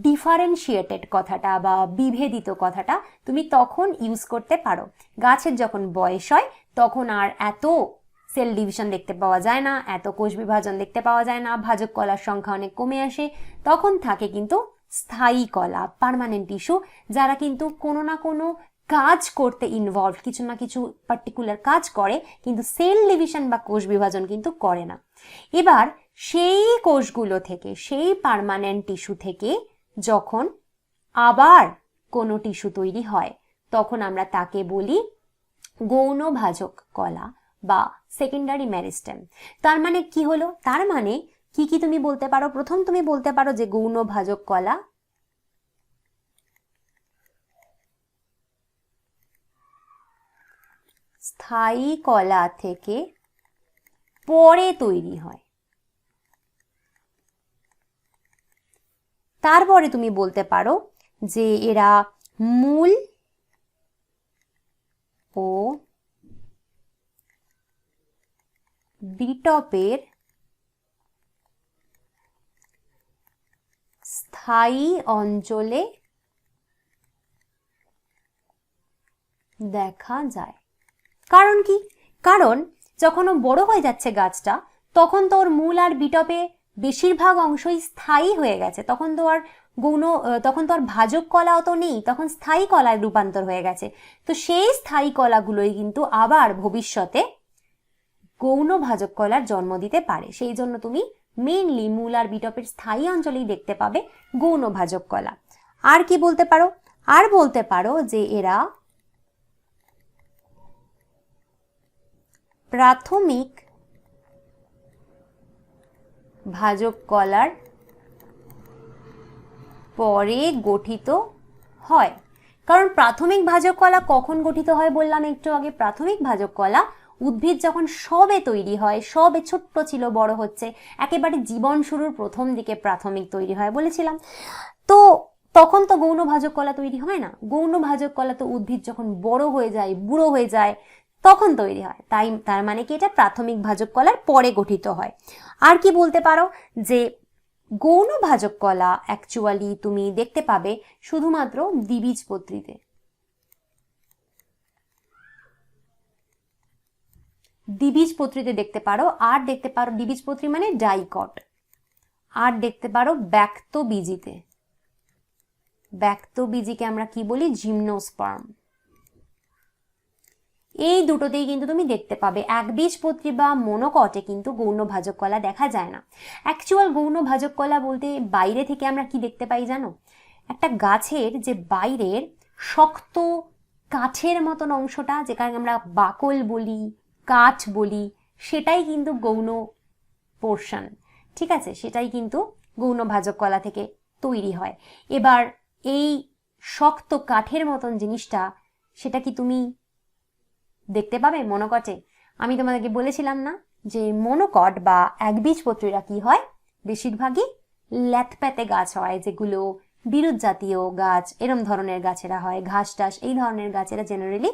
ডিফারেন্সিয়েটেড কথাটা বা বিভেদিত কথাটা তুমি তখন ইউজ করতে পারো। গাছের যখন বয়স হয় তখন আর এত সেল ডিভিশন দেখতে পাওয়া যায় না, এত কোষ বিভাজন দেখতে পাওয়া যায় না, ভাজক কলার সংখ্যা অনেক কমে আসে। তখন থাকে কিন্তু স্থায়ী কলা, পার্মানেন্ট টিস্যু, যারা কিন্তু কোনো না কোনো কাজ করতে ইনভলভ, কিছু না কিছু পার্টিকুলার কাজ করে, কিন্তু সেল ডিভিশন বা কোষ বিভাজন কিন্তু করে না। এবার সেই কোষগুলো থেকে, সেই পার্মানেন্ট টিস্যু থেকে যখন আবার কোনো টিস্যু তৈরি হয়, তখন আমরা তাকে বলি গৌণ ভাজক কলা বা সেকেন্ডারি মেরিস্টেম। তার মানে কি হলো? তার মানে কি কি তুমি বলতে পারো? প্রথম তুমি বলতে পারো যে গৌণ ভাজক কলা স্থায়ী কলা থেকে পরে তৈরি হয়। তারপরে তুমি বলতে পারো যে এরা মূল ও বিটপের স্থায়ী অঞ্চলে দেখা যায়। কারণ কি? কারণ যখন ও বড় হয়ে যাচ্ছে গাছটা, তখন তো ওর মূল আর বিটপে বেশিরভাগ অংশই স্থায়ী হয়ে গেছে। তখন তো আর ভাজক কলাও তো নেই, তখন স্থায়ী কলায় রূপান্তর হয়ে গেছে। তো সেই স্থায়ী কলাগুলোই কিন্তু আবার ভবিষ্যতে গৌণ ভাজক কলার জন্ম দিতে পারে। সেই জন্য তুমি মেইনলি মূল আর বিটপের স্থায়ী অঞ্চলেই দেখতে পাবে গৌণ ভাজক কলা। আর কি বলতে পারো? আর বলতে পারো যে এরা প্রাথমিক ভাজক কলার পরে গঠিত হয়। কারণ প্রাথমিক ভাজক কলা কখন গঠিত হয় বললাম একটু আগে। প্রাথমিক ভাজক কলা উদ্ভিদ যখন সবে তৈরি হয়, সবে ছোট্ট ছিল, বড় হচ্ছে, একেবারে জীবন শুরুর প্রথম দিকে প্রাথমিক তৈরি হয় বলেছিলাম। তো তখন তো গৌণ ভাজক কলা তৈরি হয় না। গৌণ ভাজক কলা তো উদ্ভিদ যখন বড় হয়ে যায়, বুড়ো হয়ে যায়, তখন তৈরি হয়। তার মানে কি এটা প্রাথমিক ভাজক কলার পরে গঠিত হয়। আর কি বলতে পারো? যে গৌণ ভাজক কলা অ্যাকচুয়ালি তুমি দেখতে পাবে শুধুমাত্র দ্বিবীজপত্রীতে। দ্বিবীজপত্রীতে দেখতে পারো। আর দেখতে পারো দ্বিবীজপত্রী মানে ডাইকট। আর দেখতে পারো ব্যক্তবীজিতে। ব্যক্তবীজিকে আমরা কি বলি? জিমনোস্পার্ম। এই দুটোতেই কিন্তু তুমি দেখতে পাবে। একবীজপত্রী বা মনোকটে কিন্তু গৌণ ভাজক কলা দেখা যায় না। অ্যাকচুয়াল গৌণ ভাজক কলা বলতে বাইরে থেকে আমরা কি দেখতে পাই জানো? একটা গাছের যে বাইরের শক্ত কাঠের মতন অংশটা, যেখানে আমরা বাকল বলি, কাঠ বলি, সেটাই কিন্তু গৌণ পোর্শন। ঠিক আছে, সেটাই কিন্তু গৌণভাজক কলা থেকে তৈরি হয়। এবার এই শক্ত কাঠের মতন জিনিসটা, সেটা কি তুমি দেখতে পাবে মনোকটে? আমি তোমাদেরকে বলেছিলাম না যে মনোকট বা একবীজপত্রীরা কি হয়, বেশিরভাগই ল্যাথপ্যাতে গাছ হয়, যেগুলো বিরুৎ জাতীয় গাছ, এরম ধরনের গাছেরা হয়, ঘাস টাস এই ধরনের গাছেরা জেনারেলি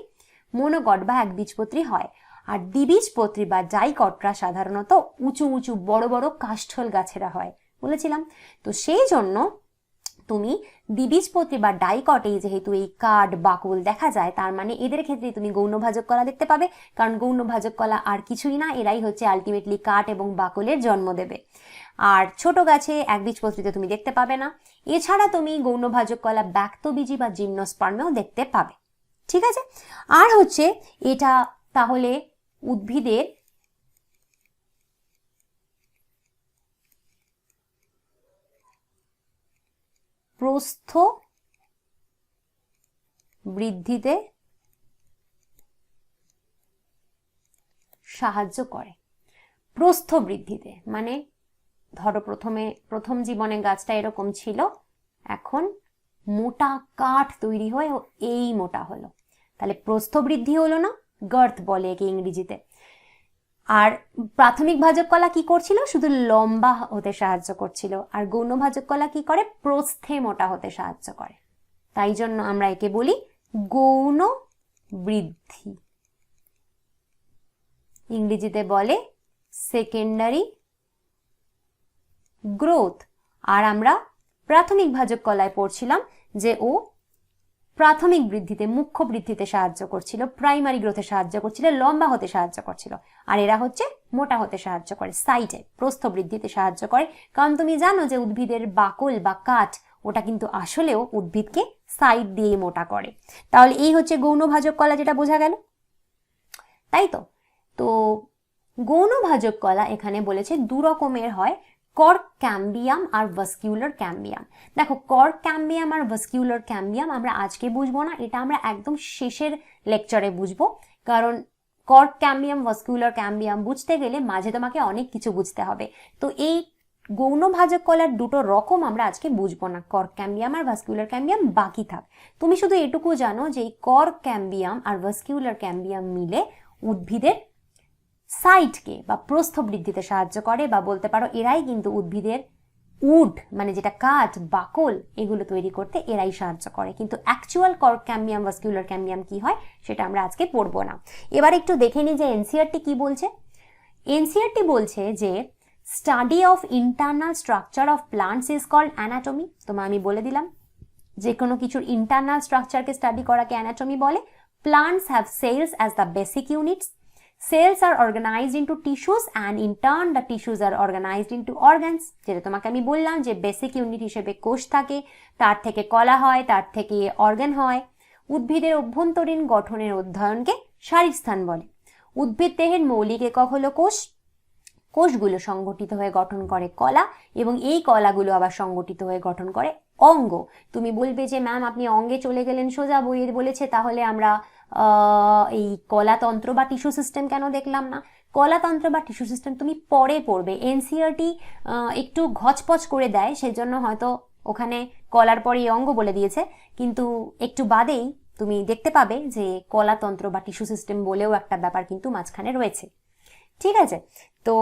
মনোকট বা একবীজপত্রী হয়। আর দ্বিবীজপত্রী বা ডাইকটরা সাধারণত উঁচু উঁচু বড় বড় কাষ্ঠল গাছেরা হয়, বলেছিলাম। তো সেই জন্য তুমি দ্বিবীজপত্রী বা ডাইকটে যেহেতু এই কাঠ বাকল দেখা যায়, তার মানে এদের ক্ষেত্রে তুমি গৌণভাজক কলা দেখতে পাবে, কারণ গৌণভাজক কলা আর কিছুই না, এরাই হচ্ছে আলটিমেটলি কাঠ এবং বাকলের জন্ম দেবে। আর ছোট গাছে একবীজপত্রীতে তুমি দেখতে পাবে না। এছাড়া তুমি গৌণভাজক কলা ব্যক্তবীজী বা জিমনোস্পার্মেও দেখতে পাবে। ঠিক আছে। আর হচ্ছে এটা তাহলে উদ্ভিদের প্রস্থ বৃদ্ধিতে সাহায্য করে। প্রস্থ বৃদ্ধিতে মানে ধরো প্রথম জীবনে গাছটা এরকম ছিল, এখন মোটা কাঠ তৈরি হয়ে এই মোটা হলো, তাহলে প্রস্থ বৃদ্ধি হলো না, গার্থ বলে একে ইংরেজিতে। আর প্রাথমিক ভাজক কলা কি করছিল, শুধু লম্বা হতে সাহায্য করছিল, আর গৌণভাজক কলা কি করে, প্রস্থে মোটা হতে সাহায্য করে। তাই জন্য আমরা একে বলি গৌণ বৃদ্ধি, ইংরেজিতে বলে সেকেন্ডারি গ্রোথ। আর আমরা প্রাথমিক ভাজক কলায় পড়ছিলাম যে ও প্রাথমিক বৃদ্ধিতে, মুখ্য বৃদ্ধিতে সাহায্য করছিল, প্রাইমারি গ্রোথে সাহায্য করছিল, লম্বা হতে সাহায্য করছিল। আর এরা হচ্ছে মোটা হতে সাহায্য করে, সাইডে প্রস্থ বৃদ্ধিতে সাহায্য করে। কারণ তুমি জানো যে উদ্ভিদের বাকল বা কাঠ, ওটা কিন্তু আসলেও উদ্ভিদকে সাইড দিয়ে মোটা করে। তাহলে এই হচ্ছে গৌণভাজক কলা, যেটা বোঝা গেল, তাই তো। তো গৌণভাজক কলা এখানে বলেছে দু রকমের হয়, কর্ক ক্যাম্বিয়াম আর ভাস্কিউলার ক্যাম্বিয়াম। দেখো, কর্ক ক্যাম্বিয়াম আর ভাস্কিউলার ক্যাম্বিয়াম আমরা আজকে বুঝবো না, এটা আমরা একদম শেষের লেকচারে বুঝবো। কারণ কর্ক ক্যাম্বিয়াম, ভাস্কিউলার ক্যাম্বিয়াম বুঝতে গেলে মাঝে তোমাকে অনেক কিছু বুঝতে হবে। তো এই গৌণভাজক কলার দুটো রকম আমরা আজকে বুঝবো না, কর্ক ক্যাম্বিয়াম আর ভাস্কিউলার ক্যাম্বিয়াম বাকি থাক। তুমি শুধু এটুকু জানো যে এই কর্ক ক্যাম্বিয়াম আর ভাস্কিউলার ক্যাম্বিয়াম মিলে উদ্ভিদের সাইডকে বা প্রস্থ বৃদ্ধিতে সাহায্য করে, বা বলতে পারো এরাই কিন্তু উদ্ভিদের উড মানে যেটা কাঠ, বাকল, এগুলো তৈরি করতে এরাই সাহায্য করে। কিন্তু অ্যাকচুয়াল কর্ক ক্যাম্বিয়াম, ভাস্কিউলার ক্যাম্বিয়াম কি হয় সেটা আমরা আজকে পড়বো না। এবার একটু দেখে নিই যে এনসিইআরটি কি বলছে। এনসিইআরটি বলছে যে study of internal structure of plants is called anatomy. তোমায় আমি বলে দিলাম যে কোনো কিছুর ইন্টারনাল স্ট্রাকচারকে স্টাডি করাকে অ্যানাটমি বলে। Plants have cells as the basic units. Cells are organized into tissues and in turn the tissues are organized into organs. যেটা তোমাকে আমি বললাম যে বেসিক ইউনিট হিসেবে কোষ থাকে, তার থেকে কলা হয়, তার থেকে অর্গান হয়। উদ্ভিদের অভ্যন্তরীণ গঠনের অধ্যয়নকে শারীরস্থান বলে। উদ্ভিদ দেহের মৌলিক একক হলো কোষ। কোষগুলো সংগঠিত হয়ে গঠন করে কলা, এবং এই কলাগুলো আবার সংগঠিত হয়ে গঠন করে অঙ্গ। তুমি বলবে যে ম্যাম আপনি অঙ্গে চলে গেলেন সোজা, বইয়ে বলেছে, তাহলে আমরা এই কলাতন্ত্র বা টিস্যু সিস্টেম কেন দেখলাম না? কলাতন্ত্র বা টিস্যু সিস্টেম তুমি পরে পড়বে, এনসিইআরটি একটু ঘচপচ করে দেয়, সেজন্য হয়তো ওখানে কলার পরে অঙ্গ বলে দিয়েছে, কিন্তু একটু বাদেই তুমি দেখতে পাবে যে কলাতন্ত্র বা টিস্যু সিস্টেম বলেও একটা ব্যাপার কিন্তু মাঝখানে রয়েছে। ঠিক আছে, তো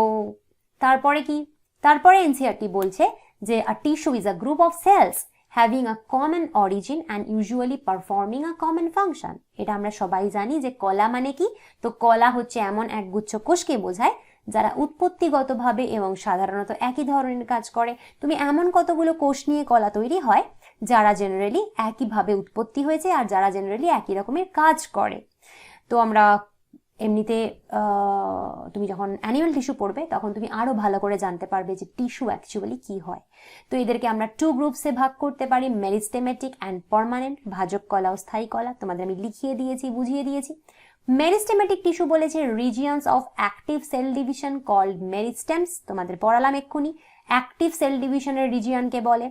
তারপরে কি? তারপরে এনসিইআরটি বলছে যে a tissue is a group of cells having a common origin and usually performing a common function. এটা আমরা সবাই জানি যে কলা মানে কি। তো কলা হচ্ছে এমন একগুচ্ছ কোষকে বোঝায় যারা উৎপত্তিগতভাবে এবং সাধারণত একই ধরনের কাজ করে। তুমি এমন কতগুলো কোষ নিয়ে কলা তৈরি হয় যারা জেনারেলি একইভাবে উৎপত্তি হয়েছে আর যারা জেনারেলি একই রকমের কাজ করে। তো আমরা এমনিতে তুমি যখন অ্যানিমাল টিস্যু পড়বে তখন তুমি আরো ভালো করে জানতে পারবে যে টিস্যু অ্যাকচুয়ালি কি হয়। তো এদেরকে আমরা টু গ্রুপসে ভাগ করতে পারি, মেরিস্টেমেটিক অ্যান্ড পার্মানেন্ট। ভাজক কলা ও স্থায়ী কলা তোমাদের আমি লিখিয়ে দিয়েছি, বুঝিয়ে দিয়েছি। মেরিস্টেমেটিক টিস্যু বলেছে regions of active cell division called meristems, তোমাদের পড়ালাম এক্ষুনি। অ্যাক্টিভ সেল ডিভিশনের রিজিয়নকে বলে।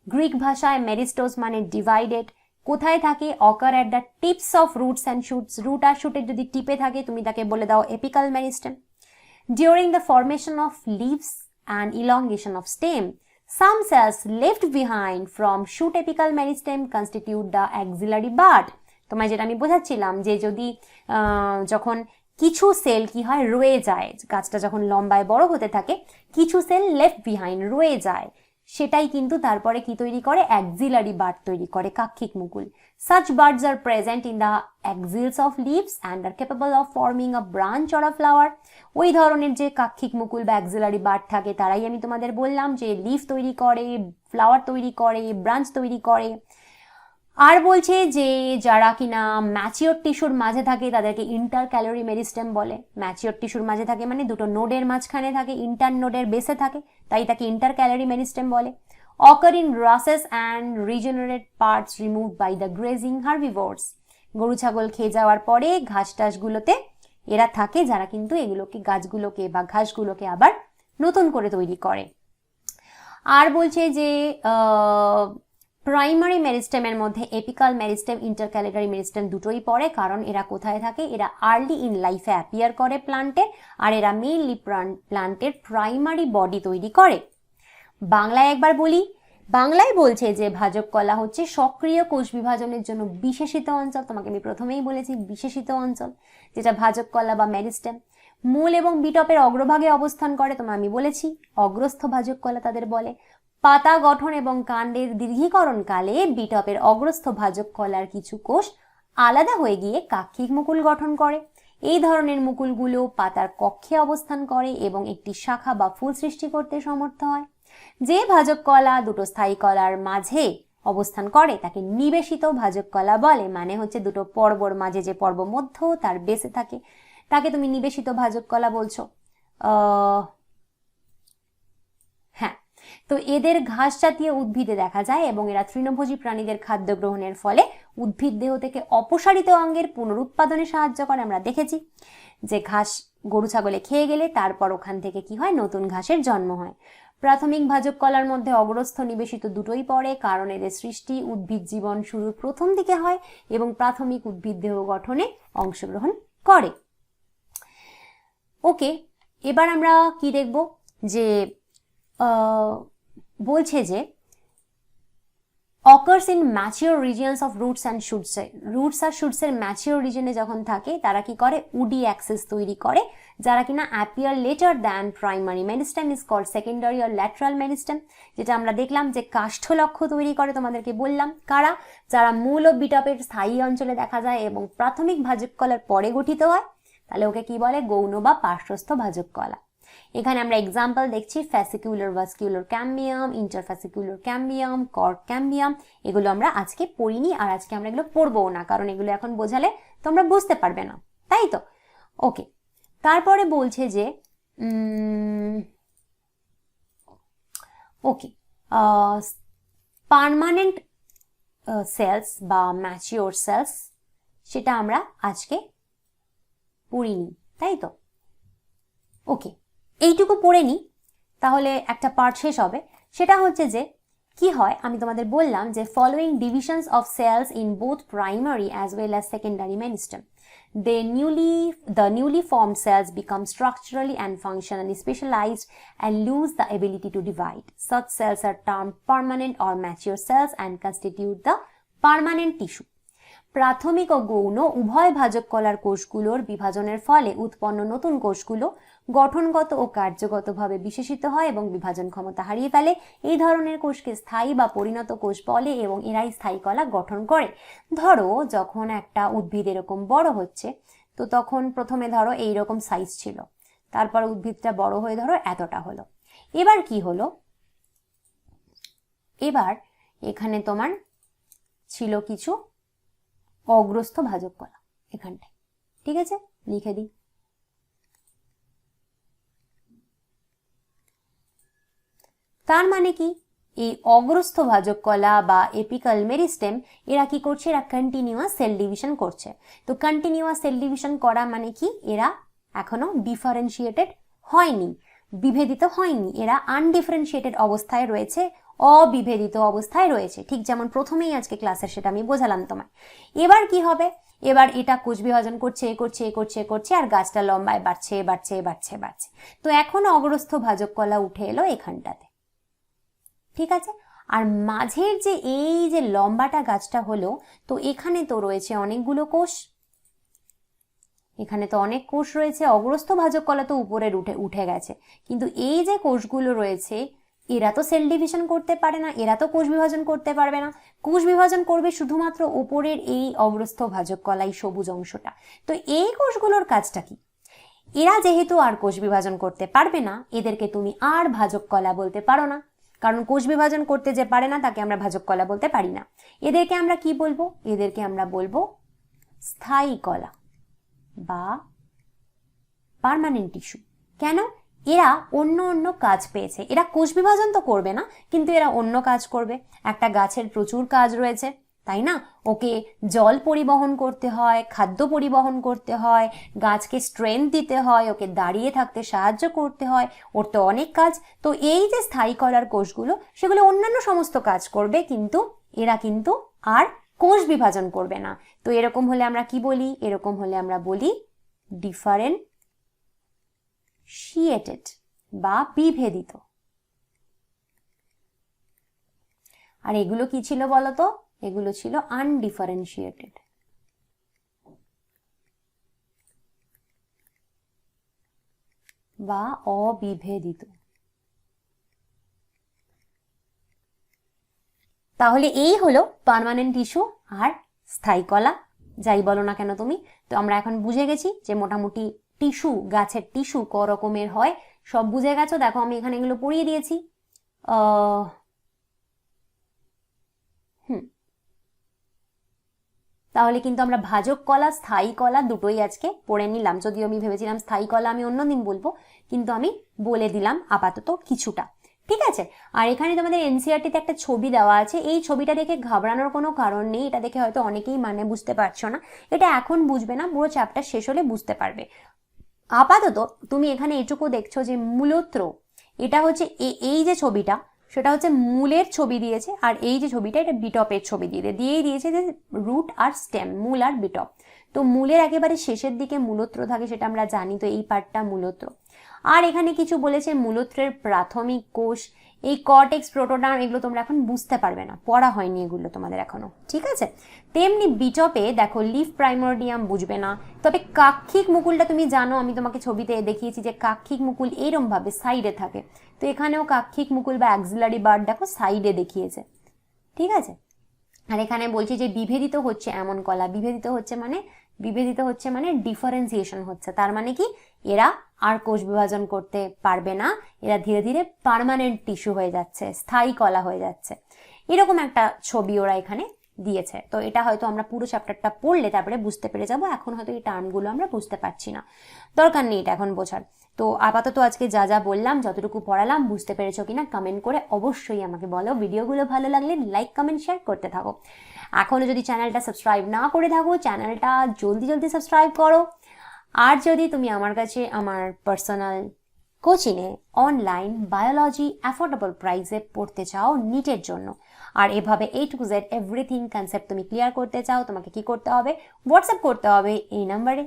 গ্রিক ভাষায় মেরিস্টোস মানে ডিভাইডেড। কোথায় থাকে? Occur at the tips of roots and shoots. Root আর শুটের যদি টিপে থাকে তুমি তাকে বলে দাও apical meristem. During the formation of leaves and elongation of stem, Some cells left behind from shoot apical meristem constitute the axillary bud. তোমায় যেটা আমি বোঝাচ্ছিলাম যে যদি যখন কিছু সেল কি হয় রয়ে যায়, গাছটা যখন লম্বায় বড় হতে থাকে কিছু সেল লেফট বিহাইন্ড রয়ে যায়, সেটাই কিন্তু তারপরে কি তৈরি করে, অ্যাক্সিলারি বাড তৈরি করে, কাক্ষিক মুকুল। Such buds are present in the axils of leaves and are capable of forming a branch or a flower. ওই ধরনের যে কাক্ষিক মুকুল বা অ্যাক্সিলারি বাড থাকে তারাই আমি তোমাদের বললাম যে লিফ তৈরি করে, ফ্লাওয়ার তৈরি করে, ব্রাঞ্চ তৈরি করে। আর বলছে যে যারা কিনা ম্যাচিওর টিস্যুর মাঝে থাকে তাদেরকে ইন্টার ক্যালোরি মেরিস্টেম বলে। ম্যাচিওর টিস্যুর মাঝে থাকে মানে দুটো নোডের মাঝখানে থাকে, ইন্টার নোডের বেসে থাকে, তাই তাকে ইন্টার ক্যালোরি মেরিস্টেম বলে। occur in grasses and regenerate parts removed by the grazing herbivores. গরু ছাগল খেয়ে যাওয়ার পরে ঘাস টাসগুলোতে এরা থাকে যারা কিন্তু এগুলোকে গাছগুলোকে বা ঘাসগুলোকে আবার নতুন করে তৈরি করে। আর বলছে যে প্রাইমারি মেরিস্টেমের মধ্যে এপিক্যাল মেরিস্টেম, ইন্টারক্যালেটারি মেরিস্টেম দুটোই পড়ে, কারণ এরা কোথায় থাকে, এরা আর্লি ইন লাইফে অ্যাপিয়ার করে প্লান্টে, আর এরা মেইনলি প্লান্টের প্রাইমারি বডি তৈরি করে। বাংলায় একবার বলি, বাংলায় বলছে যে ভাজক কলা হচ্ছে সক্রিয় কোষ বিভাজনের জন্য বিশেষিত অঞ্চল। তোমাকে আমি প্রথমেই বলেছি বিশেষিত অঞ্চল, যেটা ভাজক কলা বা মেরিস্টেম মূল এবং বিটপের অগ্রভাগে অবস্থান করে। তোমায় আমি বলেছি অগ্রস্থ ভাজক কলা তাদের বলে। পাতা গঠন এবং কাণ্ডের দীর্ঘীকরণকালে বিটপের অগ্রস্থ ভাজক কলার কিছু কোষ আলাদা হয়ে গিয়ে কাক্ষিক মুকুল গঠন করে। এই ধরনের মুকুলগুলো পাতার কক্ষে অবস্থান করে এবং একটি শাখা বা ফুল সৃষ্টি করতে সমর্থ হয়। যে ভাজক কলা দুটো স্থায়ী কলার মাঝে অবস্থান করে তাকে নিবেশিত ভাজক কলা বলে। মানে হচ্ছে দুটো পর্বর মাঝে যে পর্ব মধ্য তার বেসে থাকে তাকে তুমি নিবেশিত ভাজক কলা বলছো। হ্যাঁ, তো এদের ঘাস জাতীয় উদ্ভিদে দেখা যায় এবং এরা তৃণভোজী প্রাণীদের খাদ্য গ্রহণের ফলে উদ্ভিদ দেহ থেকে অপসারিত অঙ্গের পুনরুৎপাদনে সাহায্য করে। আমরা দেখেছি যে ঘাস গরু ছাগলে খেয়ে গেলে তারপর ওখান থেকে কি হয়, নতুন ঘাসের জন্ম হয়। প্রাথমিক ভাজক কলার মধ্যে অগ্রস্থ নিবেশিত দুটোই পড়ে, কারণ এদের সৃষ্টি উদ্ভিদ জীবন শুরুর প্রথম দিকে হয় এবং প্রাথমিক উদ্ভিদ দেহ গঠনে অংশগ্রহণ করে। ওকে, এবার আমরা কি দেখব যে বলছে যে occurs in mature regions of roots and shoots. roots R shoots এর mature regionে যখন থাকে তারা কি করে, উডি অ্যাক্সেস তৈরি করে, যারা কিনা appear later than primary meristem is called secondary or lateral meristem, যেটা আমরা দেখলাম যে কাষ্ঠলক্ষ তৈরি করে। তোমাদেরকে বললাম কারা, যারা মূল ও বিটপের স্থায়ী অঞ্চলে দেখা যায় এবং প্রাথমিক ভাজক কলার পরে গঠিত হয়, তাহলে ওকে কি বলে, গৌণ বা পার্শ্বস্থ ভাজক কলা। এখানে আমরা এক্সাম্পল দেখছি ফ্যাসিকুলার ভাস্কুলার ক্যাম্বিয়াম, ইন্টারফ্যাসিকুলার ক্যাম্বিয়াম, কর্ক ক্যাম্বিয়াম। এগুলো আমরা আজকে পড়িনি আর আজকে আমরা এগুলো পড়বো না, কারণ এগুলো এখন বোঝালে তোমরা বুঝতে পারবে না, তাই তো। ওকে, তারপরে বলছে যে ওকে পার্মানেন্ট সেলস বা ম্যাচিওর সেলস, সেটা আমরা আজকে পড়িনি, তাই তো। ওকে, এইটুকু পড়ে নি, তাহলে একটা পার্ট শেষ হবে। সেটা হচ্ছে যে কি হয়, আমি তোমাদের বললাম যে following divisions of cells in both primary as well as secondary meristem, the newly formed cells become structurally and functionally specialized and lose the ability to divide. Such cells are termed permanent or mature cells and constitute the permanent tissue. প্রাথমিক ও গৌণ উভয় ভাজক কলার কোষগুলোর বিভাজনের ফলে উৎপন্ন নতুন কোষগুলো গঠনগত ও কার্যগতভাবে বিশেষিত হয় এবং বিভাজন ক্ষমতা হারিয়ে ফেলে। এই ধরনের কোষকে স্থায়ী বা পরিণত কোষ বলে এবং এরাই স্থায়ী কলা গঠন করে। ধরো যখন একটা উদ্ভিদ এরকম বড় হচ্ছে, তো তখন প্রথমে ধরো এইরকম সাইজ ছিল, তারপর উদ্ভিদটা বড় হয়ে ধরো এতটা হলো। এবার কি হলো, এবার এখানে তোমার ছিল কিছু অগ্রস্থ ভাজক কলা এখানটায়, ঠিক আছে, লিখে দিই। তার মানে কি, এই অগ্রস্থ ভাজক কলা বা এপিক্যাল মেরিস্টেম এরা কি করছে, এরা কন্টিনিউয়াস সেল ডিভিশন করছে। তো কন্টিনিউয়াস সেল ডিভিশন করা মানে কি, এরা এখনো ডিফারেন্সিয়েটেড হয়নি, বিভেদিত হয়নি, এরা আনডিফারেন্সিয়েটেড অবস্থায় রয়েছে, অবিভেদিত অবস্থায় রয়েছে। ঠিক যেমন প্রথমেই আজকে ক্লাসের সেটা আমি বোঝালাম তোমায়। এবার কি হবে, এবার এটা কোষ বিভাজন করছে করছে করছে করছে আর গাছটা লম্বায় বাড়ছে বাড়ছে বাড়ছে বাড়ছে। তো এখন অগ্রস্থ ভাজক কলা উঠে এলো এখানটাতে, ঠিক আছে। আর মাঝের যে এই যে লম্বাটা গাছটা হলো, তো এখানে তো রয়েছে অনেকগুলো কোষ, এখানে তো অনেক কোষ রয়েছে, অগ্রস্থ ভাজক কলা তো উপরের উঠে গেছে, কিন্তু এই যে কোষগুলো রয়েছে এরা তো সেল ডিভিশন করতে পারে না, এরা তো কোষ বিভাজন করতে পারবে না। কোষ বিভাজন করবে শুধুমাত্র উপরের এই অগ্রস্থ ভাজক কলা, এই সবুজ অংশটা। তো এই কোষগুলোর কাজটা কি? এরা যেহেতু আর কোষ বিভাজন করতে পারবে না, এদেরকে তুমি আর ভাজক কলা বলতে পারো না, কারণ কোষ বিভাজন করতে যে পারে না তাকে আমরা ভাজক কলা বলতে পারি না। এদেরকে আমরা কি বলবো? এদেরকে আমরা বলবো স্থায়ী কলা বা পার্মানেন্ট টিস্যু। কেন? এরা অন্য অন্য কাজ পেয়েছে। এরা কোষ বিভাজন তো করবে না, কিন্তু এরা অন্য কাজ করবে। একটা গাছের প্রচুর কাজ রয়েছে, তাই না? ওকে জল পরিবহন করতে হয়, খাদ্য পরিবহন করতে হয়, গাছকে স্ট্রেংথ দিতে হয়, ওকে দাঁড়িয়ে থাকতে সাহায্য করতে হয়, ওর তো অনেক কাজ। তো এই যে স্থায়ী কলার কোষগুলো, সেগুলো অন্যান্য সমস্ত কাজ করবে, কিন্তু এরা কিন্তু আর কোষ বিভাজন করবে না। তো এরকম হলে আমরা কি বলি? এরকম হলে আমরা বলি ডিফারেন্সিয়েটেড বা বিভেদিত। আর এগুলো কি ছিল বলতো? এগুলো ছিল আনডিফারেন্সিয়েটেড বা অবিভেদিত। তাহলে এই হলো পার্মানেন্ট টিস্যু আর স্থায়ী কলা, যাই বলো না কেন তুমি। তো আমরা এখন বুঝে গেছি যে মোটামুটি টিস্যু, গাছের টিস্যু ক রকমের হয়, সব বুঝে গেছো। দেখো আমি এখানে এগুলো পড়িয়ে দিয়েছি। তাহলে কিন্তু আমরা ভাজক কলা, স্থায়ী কলা দুটোই আজকে পড়ে নিলাম। যদিও আমি ভেবেছিলাম স্থায়ী কলা আমি অন্যদিন বলবো, কিন্তু আমি বলে দিলাম আপাতত কিছুটা। ঠিক আছে। আর এখানে তোমাদের এনসিইআরটিতে একটা ছবি দেওয়া আছে, এই ছবিটা দেখে ঘাবড়ানোর কোনো কারণ নেই। এটা দেখে হয়তো অনেকেই মানে বুঝতে পারছো না, এটা এখন বুঝবে না, পুরো চ্যাপ্টার শেষ হলে বুঝতে পারবে। আপাতত তুমি এখানে এটুকু দেখছো যে মূলত্র, এটা হচ্ছে এই যে ছবিটা, সেটা হচ্ছে মূলের ছবি দিয়েছে, আর এই যে ছবিটা এটা বিটপের ছবি দিয়েই দিয়েছে যে রুট আর স্টেম, মূল আর বিটপ। তো মূলের একেবারে শেষের দিকে মূলত্র থাকে, সেটা আমরা জানি। তো এই পার্টটা মূলত্র। আর এখানে কিছু বলেছে মূলত্রের প্রাথমিক কোষ, এই কর্টেক্স, প্রোটোডার্ম, এগুলো তোমরা এখন বুঝতে পারবে না, পড়া হয়নি এগুলো তোমাদের এখনো। ঠিক আছে। তেমনি বিটপে দেখো লিফ প্রাইমোর্ডিয়াম বুঝবে না, তবে কাক্ষিক মুকুলটা তুমি জানো, আমি তোমাকে ছবিতে দেখিয়েছি যে কাক্ষিক মুকুল এরম ভাবে সাইডে থাকে। তো এখানেও কাক্ষিক মুকুল বা অ্যাক্সিলারি বার্ড দেখো সাইডে দেখিয়েছে। ঠিক আছে। আর এখানে বলছে যে বিভেদিত হচ্ছে এমন কলা, বিভেদিত হচ্ছে মানে ডিফারেন্সিয়েশন হচ্ছে। তার মানে কি? এরা আর কোষ বিভাজন করতে পারবে না, এরা ধীরে ধীরে পার্মানেন্ট টিস্যু হয়ে যাচ্ছে, স্থায়ী কলা হয়ে যাচ্ছে। এরকম একটা ছবি ওরা এখানে দিয়েছে। তো এটা হয়তো আমরা পুরো চ্যাপ্টারটা পড়লে তারপরে বুঝতে পেরে যাবো, এখন হয়তো এই টার্মগুলো আমরা বুঝতে পারছি না, দরকার নেই এটা এখন বোঝার। তো আপাতত আজকে যা যা বললাম, যতটুকু পড়ালাম, বুঝতে পেরেছো কিনা কমেন্ট করে অবশ্যই আমাকে বলো। ভিডিওগুলো ভালো লাগলে লাইক, কমেন্ট, শেয়ার করতে থাকো। এখনো যদি চ্যানেলটা সাবস্ক্রাইব না করে থাকো, চ্যানেলটা জলদি সাবস্ক্রাইব করো। আর যদি তুমি আমার কাছে আমার পার্সোনাল কোচিংয়ে অনলাইন বায়োলজি অ্যাফোর্ডেবল প্রাইসে পড়তে চাও নিটের জন্য, আর এভাবে A to Z everything concept তুমি ক্লিয়ার করতে চাও, তোমাকে কি করতে হবে? হোয়াটসঅ্যাপ করতে হবে এই নাম্বারে।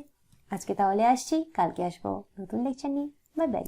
আজকে তাহলে আসছি, কালকে আসবো নতুন লেকচার নিয়ে। Bye bye.